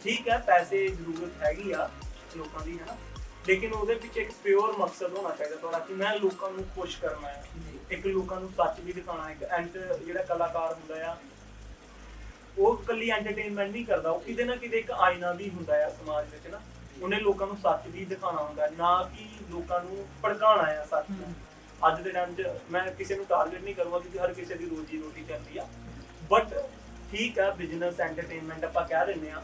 ਠੀਕ ਹੈ, ਪੈਸੇ ਜ਼ਰੂਰਤ ਹੈਗੀ ਆ ਲੋਕਾਂ ਦੀ ਹੈ ਨਾ, ਲੇਕਿਨ ਉਹਦੇ ਵਿੱਚ ਇੱਕ ਪਿਓਰ ਮਕਸਦ ਹੋਣਾ ਚਾਹੀਦਾ ਤੁਹਾਡਾ ਕਿ ਮੈਂ ਲੋਕਾਂ ਨੂੰ ਖੁਸ਼ ਕਰਨਾ ਹੈ, ਇੱਕ ਲੋਕਾਂ ਨੂੰ ਸੱਚ ਵੀ ਦਿਖਾਉਣਾ। ਇੱਕ ਜਿਹੜਾ ਕਲਾਕਾਰ ਹੁੰਦਾ ਆ ਉਹ ਇਕੱਲੀ ਐਂਟਰਟੇਨਮੈਂਟ ਨਹੀਂ ਕਰਦਾ, ਉਹ ਕਿਤੇ ਨਾ ਕਿਤੇ ਇੱਕ ਆਇਨਾ ਵੀ ਹੁੰਦਾ ਆ ਸਮਾਜ ਵਿੱਚ ਨਾ। ਉਹਨੇ ਲੋਕਾਂ ਨੂੰ ਸੱਚ ਵੀ ਦਿਖਾਉਣਾ ਹੁੰਦਾ, ਨਾ ਕਿ ਲੋਕਾਂ ਨੂੰ ਭੜਕਾਉਣਾ ਆ ਸੱਚ ਨੂੰ। ਅੱਜ ਦੇ ਟਾਈਮ 'ਚ ਮੈਂ ਕਿਸੇ ਨੂੰ ਟਾਰਗੇਟ ਨਹੀਂ ਕਰੂੰਗਾ ਕਿਉਂਕਿ ਹਰ ਕਿਸੇ ਦੀ ਰੋਜੀ ਰੋਟੀ ਚੱਲਦੀ ਆ, ਬਟ ਠੀਕ ਆ ਬਿਜ਼ਨਸ ਐਂਟਰਟੇਨਮੈਂਟ ਆਪਾਂ ਕਹਿ ਦਿੰਦੇ ਆ,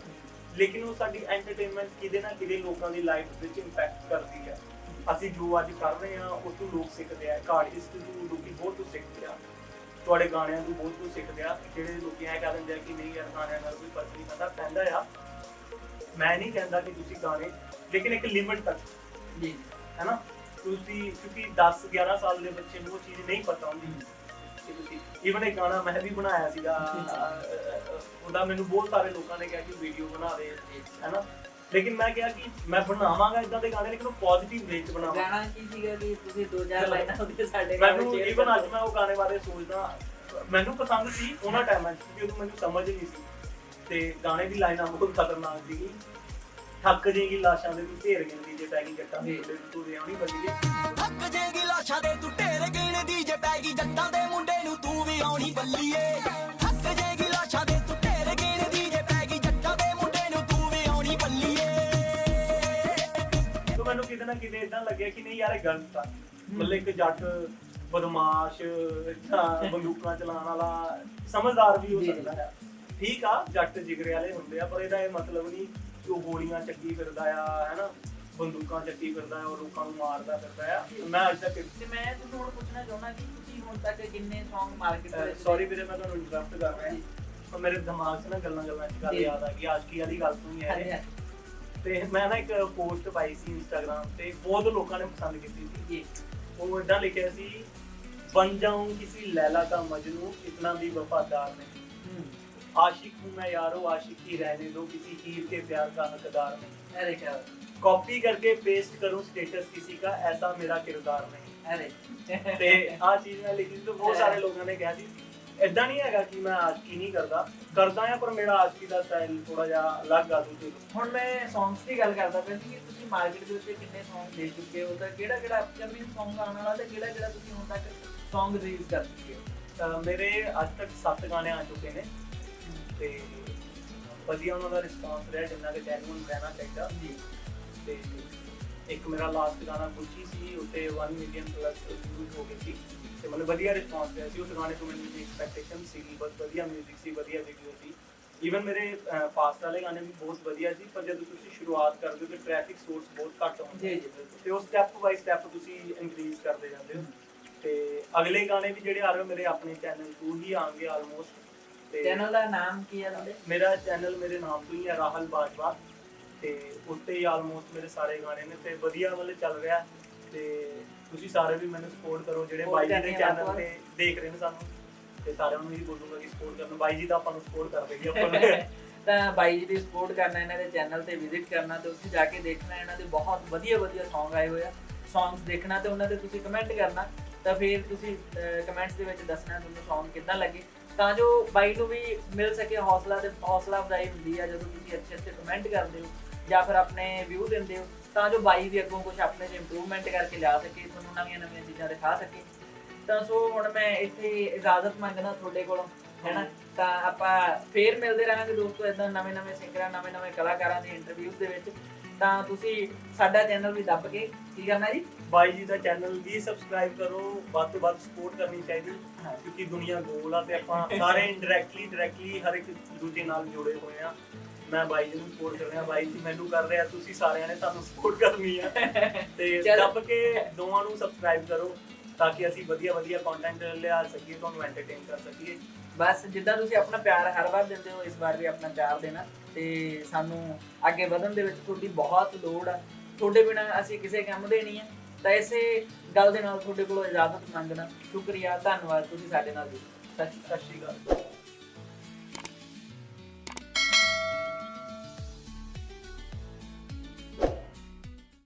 ਲੇਕਿਨ ਉਹ ਸਾਡੀ ਐਂਟਰਟੇਨਮੈਂਟ ਕਿਤੇ ਨਾ ਕਿਤੇ ਲੋਕਾਂ ਦੀ ਲਾਈਫ ਵਿੱਚ ਇੰਪੈਕਟ ਕਰਦੀ ਹੈ। ਅਸੀਂ ਜੋ ਅੱਜ ਕਰ ਰਹੇ ਹਾਂ ਉਹ ਤੋਂ ਲੋਕ ਸਿੱਖਦੇ ਆ। ਇੱਕ ਆਰਟਿਸਟ ਤੋਂ ਲੋਕੀ ਬਹੁਤ ਕੁਝ ਸਿੱਖਦੇ ਆ, ਤੁਹਾਡੇ ਗਾਣਿਆਂ ਤੋਂ ਬਹੁਤ ਕੁਝ ਸਿੱਖਦੇ ਆ। ਜਿਹੜੇ ਲੋਕੀ ਐਂ ਕਹਿ ਦਿੰਦੇ ਆ ਕਿ ਨਹੀਂ ਯਾਰ ਗਾਣਿਆਂ ਨਾਲ ਕੋਈ ਫਰਕ ਨਹੀਂ ਪੈਂਦਾ, ਪੈਂਦਾ ਆ। ਮੈਂ ਨਹੀਂ ਕਹਿੰਦਾ ਕਿ ਤੁਸੀਂ ਗਾਣੇ, ਲੇਕਿਨ ਇੱਕ ਲਿਮਿਟ ਤੱਕ ਜੀ ਹੈ ਨਾ। ਤੁਸੀਂ ਕਿਉਂਕਿ 10-11 ਸਾਲ ਦੇ ਬੱਚੇ ਨੂੰ ਉਹ ਚੀਜ਼ ਨਹੀਂ ਪਤਾ ਹੁੰਦੀ ਕਿ ਤੁਸੀਂ ਈਵਨ ਇੱਕ ਗਾਣਾ ਮੈਂ ਵੀ ਬਣਾਇਆ ਸੀਗਾ, ਉਹਦਾ ਮੈਨੂੰ ਬਹੁਤ ਸਾਰੇ ਲੋਕਾਂ ਨੇ ਕਿਹਾ ਕਿ ਵੀਡੀਓ ਬਣਾ ਦੇ ਹੈ ਨਾ, ਲੇਕਿਨ ਮੈਂ ਕਿਹਾ ਕਿ ਮੈਂ ਬਣਾਵਾਂਗਾ ਇਦਾਂ ਦੇ ਗਾਣੇ, ਲੇਕਿਨ ਉਹ ਪੋਜ਼ਿਟਿਵ ਵੇ 'ਚ ਬਣਾਵਾਂਗਾ। ਗਾਣਾ ਕੀ ਸੀਗਾ ਕਿ ਤੁਸੀਂ 2-4 ਲਾਈਨਾਂ ਉਹਦੇ ਸਾਡੇ ਮੈਨੂੰ ਈਵਨ ਅੱਜ ਮੈਂ ਉਹ ਗਾਣੇ ਬਾਰੇ ਸੋਚਦਾ, ਮੈਨੂੰ ਪਸੰਦ ਸੀ ਉਹਨਾਂ ਟਾਈਮਾਂ 'ਚ, ਕਿਉਂਕਿ ਉਦੋਂ ਮੈਨੂੰ ਸਮਝ ਨਹੀਂ ਸੀ ਤੇ ਗਾਣੇ ਦੀ ਲਾਈਨਾਂ ਬਹੁਤ ਖਤਰਨਾਕ ਸੀਗੀ। ਥੱਕ ਜੇਗੀ ਲਾਸ਼ਾਂ ਦੇ ਤੂੰ ਢੇਰ ਗਿਣਦੀ ਜੇ ਪੈ ਗਈ ਜੱਟਾਂ ਦੇ ਮੁੰਡੇ ਨੂੰ ਤੂੰ ਵਿਆਹਣੀ ਬੱਲੀਏ। ਥੱਕ ਜੇਗੀ ਲਾਸ਼ਾਂ ਦੇ ਤੂੰ ਢੇਰ ਗਿਣਦੀ ਜੇ ਪੈ ਗਈ ਜੱਟਾਂ ਦੇ ਮੁੰਡੇ ਨੂੰ ਤੂੰ ਵੀ ਆਉਣੀ ਬੱਲੀਏ। ਥੱਕ ਜੇਗੀ ਲਾਸ਼ਾਂ ਦੇ ਤੂੰ ਢੇਰ ਗਿਣਦੀ ਜੇ ਪੈ ਗਈ ਜੱਟਾਂ ਦੇ ਮੁੰਡੇ ਨੂੰ ਤੂੰ ਵੀ ਆਉਣੀ ਬੱਲੀਏ। ਤੇ ਮੈਨੂੰ ਕਿਤੇ ਨਾ ਕਿਤੇ ਇਦਾਂ ਲੱਗਿਆ ਕਿ ਨਹੀਂ ਯਾਰ ਇਹ ਗਲਤ ਆ। ਮਤਲਬ ਇੱਕ ਜੱਟ ਬਦਮਾਸ਼ ਬੰਦੂਕਾਂ ਚਲਾਉਣ ਵਾਲਾ ਸਮਝਦਾਰ ਵੀ ਹੋ ਸਕਦਾ ਹੈ, ਠੀਕ ਆ, ਜੱਟ ਜਿਗਰੇ ਵਾਲੇ ਹੁੰਦੇ ਆ, ਪਰ ਇਹਦਾ ਇਹ ਮਤਲਬ ਨਹੀਂ ਕਿ ਉਹ ਗੋਲੀਆਂ ਚੱਕੀ ਫਿਰਦਾ ਆ, ਹੈਨਾ, ਬੰਦੂਕਾਂ ਚੱਕੀ ਫਿਰਦਾ ਆ, ਉਹ ਲੋਕਾਂ ਨੂੰ ਮਾਰਦਾ ਫਿਰਦਾ ਆ। ਮੈਂ ਅੱਜ ਤੱਕ ਤੇ ਮੈਂ ਤੁਹਾਨੂੰ ਹੁਣ ਪੁੱਛਣਾ ਚਾਹੁੰਦਾ ਕਿ ਤੁਸੀਂ ਹੁਣ ਤੱਕ ਕਿੰਨੇ Song ਮਾਰਕੀਟ ਵਿੱਚ ਸੌਰੀ ਵੀਰੇ ਮੈਂ ਤੁਹਾਨੂੰ ਇੰਟਰਰਪਟ ਕਰ ਰਿਹਾ, ਪਰ ਮੇਰੇ ਦਿਮਾਗ 'ਚ ਨਾ ਗੱਲਾਂ 'ਚ ਗੱਲ ਯਾਦ ਆ ਗਈ, ਆਸ਼ਕੀ ਵਾਲੀ ਗੱਲ ਤੋਂ ਹੀ ਹੈ ਇਹ। ਤੇ ਮੈਂ ਨਾ ਇੱਕ ਪੋਸਟ ਪਾਈ ਸੀ ਇੰਸਟਾਗ੍ਰਾਮ ਤੇ, ਬਹੁਤ ਲੋਕਾਂ ਨੇ ਪਸੰਦ ਕੀਤੀ ਸੀ ਜੀ। ਉਹ ਏਦਾਂ ਲਿਖਿਆ ਸੀ, ਬਨ ਜਾऊं किसी लैला का मजनू इतना भी वफादार नहीं, आशिक हूँ मैं यारो आशिकी रहने दो, किसी हीर के प्यार का हकदार नहीं। अरे क्या कॉपी करके पेस्ट करूँ स्टेटस किसी का, ऐसा मेरा किरदार नहीं। अरे ਤੇ ਆ ਚੀਜ਼ ਮੈਂ ਲਿਖੀ तो बहुत सारे ਲੋਕਾਂ ਨੇ ਕਿਹਾ ਸੀ ਇਦਾਂ ਨਹੀਂ ਹੈਗਾ ਕਿ ਮੈਂ ਆਸ਼ਕੀ ਨਹੀਂ ਕਰਦਾ ਆ, ਪਰ ਮੇਰਾ ਆਸ਼ਕੀ ਦਾ ਸਟਾਈਲ ਥੋੜਾ ਜਿਹਾ ਅਲੱਗ ਆ ਦੂਜੇ ਤੋਂ। ਹੁਣ ਮੈਂ Songs ਦੀ ਗੱਲ ਕਰਦਾ ਪਿਆ ਸੀ ਕਿ ਤੁਸੀਂ ਮਾਰਕੀਟ ਦੇ ਵਿੱਚ ਕਿੰਨੇ Song ਦੇ ਚੁੱਕੇ ਹੋ, ਤਾਂ ਕਿਹੜਾ ਅਪਕਮਿੰਗ Song ਆਉਣ ਵਾਲਾ ਤੇ ਕਿਹੜਾ ਤੁਸੀਂ ਹੁਣ ਤੱਕ Song ਰਿਲੀਜ਼ ਕਰ ਚੁੱਕੇ ਹੋ? ਮੇਰੇ ਅੱਜ ਤੱਕ 7 ਗਾਣੇ ਆ ਚੁੱਕੇ ਨੇ ਤੇ ਵਧੀਆ ਉਹਨਾਂ ਦਾ ਰਿਸਪੌਂਸ ਰਿਹਾ, ਜਿੰਨਾ ਕਿ ਜੈਨੂਇਨ ਰਹਿਣਾ ਚਾਹੀਦਾ ਜੀ। ਤੇ ਇੱਕ ਮੇਰਾ ਲਾਸਟ ਗਾਣਾ ਗੁੱਚੀ ਸੀ, ਉੱਤੇ 1 ਮਿਲੀਅਨ ਪਲੱਸ ਵਿਊਜ਼ ਹੋ ਗਏ ਸੀ ਤੇ ਮੈਨੂੰ ਵਧੀਆ ਰਿਸਪੌਂਸ ਰਿਹਾ ਸੀ। ਉਸ ਗਾਣੇ ਤੋਂ ਮੈਨੂੰ ਦੀ ਐਕਸਪੈਕਟੇਸ਼ਨ ਸੀਗੀ, ਬਹੁਤ ਵਧੀਆ ਮਿਊਜ਼ਿਕ ਸੀ, ਵਧੀਆ ਵੀਡੀਓ ਸੀ। ਈਵਨ ਮੇਰੇ ਪਾਸਟ ਵਾਲੇ ਗਾਣੇ ਵੀ ਬਹੁਤ ਵਧੀਆ ਸੀ, ਪਰ ਜਦੋਂ ਤੁਸੀਂ ਸ਼ੁਰੂਆਤ ਕਰਦੇ ਹੋ ਤੇ ਟ੍ਰੈਫਿਕ ਸੋਰਸ ਬਹੁਤ ਘੱਟ ਹੁੰਦਾ ਜੀ ਜੀ ਤੇ ਉਹ ਸਟੈਪ ਬਾਈ ਸਟੈਪ ਤੁਸੀਂ ਇਨਕਰੀਜ਼ ਕਰਦੇ ਜਾਂਦੇ ਹੋ। ਤੇ ਅਗਲੇ ਗਾਣੇ ਵੀ ਜਿਹੜੇ ਆ ਰਹੇ ਮੇਰੇ ਆਪਣੇ ਚੈਨਲ ਤੋਂ ਹੀ ਆਣਗੇ ਆਲਮੋਸਟ। ਤੇ ਚੈਨਲ ਦਾ ਨਾਮ ਕੀ ਹੈ ਤੁਹਾਡੇ? ਮੇਰਾ ਚੈਨਲ ਮੇਰੇ ਨਾਮ ਤੋਂ ਹੀ ਹੈ, ਰਾਹੁਲ ਬਾਜਵਾ, ਤੇ ਉੱਤੇ ਹੀ ਆਲਮੋਸਟ ਮੇਰੇ ਸਾਰੇ ਗਾਣੇ ਨੇ ਤੇ ਵਧੀਆ ਮਤਲਬ ਚੱਲ ਰਿਹਾ। ਤੇ ਤੁਸੀਂ ਸਾਰੇ ਵੀ ਮੈਨੂੰ ਸਪੋਰਟ ਕਰੋ, ਜਿਹੜੇ ਬਾਈ ਜੀ ਦੇ ਚੈਨਲ ਤੇ ਦੇਖ ਰਹੇ ਨੇ ਸਾਨੂੰ, ਤੇ ਸਾਰਿਆਂ ਨੂੰ ਹੀ ਬੋਲੂੰਗਾ ਕਿ ਸਪੋਰਟ ਕਰਨ। ਬਾਈ ਜੀ ਤਾਂ ਆਪਾਂ ਨੂੰ ਸਪੋਰਟ ਕਰਦੇ ਜੀ ਆਪਾਂ ਨੂੰ। ਤਾਂ ਬਾਈ ਜੀ ਦੀ ਸਪੋਰਟ ਕਰਨਾ, ਇਹਨਾਂ ਦੇ ਚੈਨਲ ਤੇ ਵਿਜ਼ਿਟ ਕਰਨਾ ਤੇ ਉੱਥੇ ਜਾ ਕੇ ਦੇਖਣਾ, ਇਹਨਾਂ ਦੇ ਬਹੁਤ ਵਧੀਆ Song ਆਏ ਹੋਏ ਆ। Songs ਦੇਖਣਾ ਤੇ ਉਹਨਾਂ ਤੇ ਤੁਸੀਂ ਕਮੈਂਟ ਕਰਨਾ, ਤਾਂ ਫਿਰ ਤੁਸੀਂ ਕਮੈਂਟਸ ਦੇ ਵਿੱਚ ਦੱਸਣਾ ਤੁਹਾਨੂੰ Song ਕਿੱਦਾਂ ਲੱਗੇ, ਤਾਂ ਜੋ ਬਾਈ ਨੂੰ ਵੀ ਮਿਲ ਸਕੇ ਹੌਸਲਾ ਅਫਜ਼ਾਈ ਹੁੰਦੀ ਆ ਜਦੋਂ ਤੁਸੀਂ ਅੱਛੇ ਕਮੈਂਟ ਕਰਦੇ ਹੋ ਜਾਂ ਫਿਰ ਆਪਣੇ ਵਿਊ ਦਿੰਦੇ ਹੋ, ਤਾਂ ਜੋ ਬਾਈ ਵੀ ਅੱਗੋਂ ਕੁਝ ਆਪਣੇ 'ਚ ਇੰਪਰੂਵਮੈਂਟ ਕਰਕੇ ਲਿਆ ਸਕੇ, ਤੁਹਾਨੂੰ ਨਵੀਆਂ ਚੀਜ਼ਾਂ ਦਿਖਾ ਸਕੇ। ਤਾਂ ਸੋ ਹੁਣ ਮੈਂ ਇੱਥੇ ਇਜਾਜ਼ਤ ਮੰਗਦਾ ਤੁਹਾਡੇ ਕੋਲੋਂ, ਹੈਨਾ, ਤਾਂ ਆਪਾਂ ਫੇਰ ਮਿਲਦੇ ਰਹਾਂਗੇ ਦੋਸਤੋ ਇਦਾਂ ਨਵੇਂ ਸਿੰਗਰਾਂ ਨਵੇਂ ਕਲਾਕਾਰਾਂ ਦੀ ਇੰਟਰਵਿਊਜ਼ ਦੇ ਵਿੱਚ। ਤਾਂ ਤੁਸੀਂ ਸਾਡਾ ਚੈਨਲ ਵੀ ਦੱਬ ਕੇ ਕੀ ਕਰਨਾ ਜੀ, ਬਾਈ ਜੀ ਦਾ ਚੈਨਲ ਵੀ ਸਬਸਕ੍ਰਾਈਬ ਕਰੋ, ਵੱਧ ਤੋਂ ਵੱਧ ਸਪੋਰਟ ਕਰਨੀ ਚਾਹੀਦੀ, ਕਿਉਂਕਿ ਦੁਨੀਆ ਗੋਲ ਆ ਤੇ ਆਪਾਂ ਸਾਰੇ ਡਾਇਰੈਕਟਲੀ ਹਰ ਇੱਕ ਦੂਜੇ ਨਾਲ ਜੁੜੇ ਹੋਏ ਆ। ਮੈਂ ਬਾਈ ਜੀ ਨੂੰ ਸਪੋਰਟ ਕਰ ਰਿਹਾ, ਬਾਈ ਜੀ ਮੈਨੂੰ ਕਰ ਰਿਹਾ, ਤੁਸੀਂ ਸਾਰਿਆਂ ਨੇ ਤੁਹਾਨੂੰ ਸਪੋਰਟ ਕਰਨੀ ਆ ਤੇ ਦੱਬ ਕੇ ਦੋਵਾਂ ਨੂੰ ਸਬਸਕ੍ਰਾਈਬ ਕਰੋ ਤਾਂ ਕਿ ਅਸੀਂ ਵਧੀਆ ਕੰਟੈਂਟ ਲਿਆ ਸਕੀਏ, ਤੁਹਾਨੂੰ ਐਂਟਰਟੇਨ ਕਰ ਸਕੀਏ। ਬਸ ਜਿੱਦਾਂ ਤੁਸੀਂ ਆਪਣਾ ਪਿਆਰ ਹਰ ਵਾਰ ਦਿੰਦੇ ਹੋ, ਇਸ ਵਾਰ ਵੀ ਆਪਣਾ ਪਿਆਰ ਦੇਣਾ ਤੇ ਸਾਨੂੰ ਅੱਗੇ ਵਧਣ ਦੇ ਵਿੱਚ ਤੁਹਾਡੀ ਬਹੁਤ ਲੋੜ ਆ। ਤੁਹਾਡੇ ਬਿਨਾਂ ਅਸੀਂ ਕਿਸੇ ਕੰਮ ਦੇ ਨਹੀਂ ਆ, ਤਾਂ ਇਸੇ ਗੱਲ ਦੇ ਨਾਲ ਤੁਹਾਡੇ ਕੋਲੋਂ ਇਜਾਜ਼ਤ ਮੰਗਣਾ। ਸ਼ੁਕਰੀਆ, ਧੰਨਵਾਦ, ਤੁਸੀਂ ਸਾਡੇ ਨਾਲ ਜੀ। ਸਤਿ ਸ਼੍ਰੀ ਅਕਾਲ।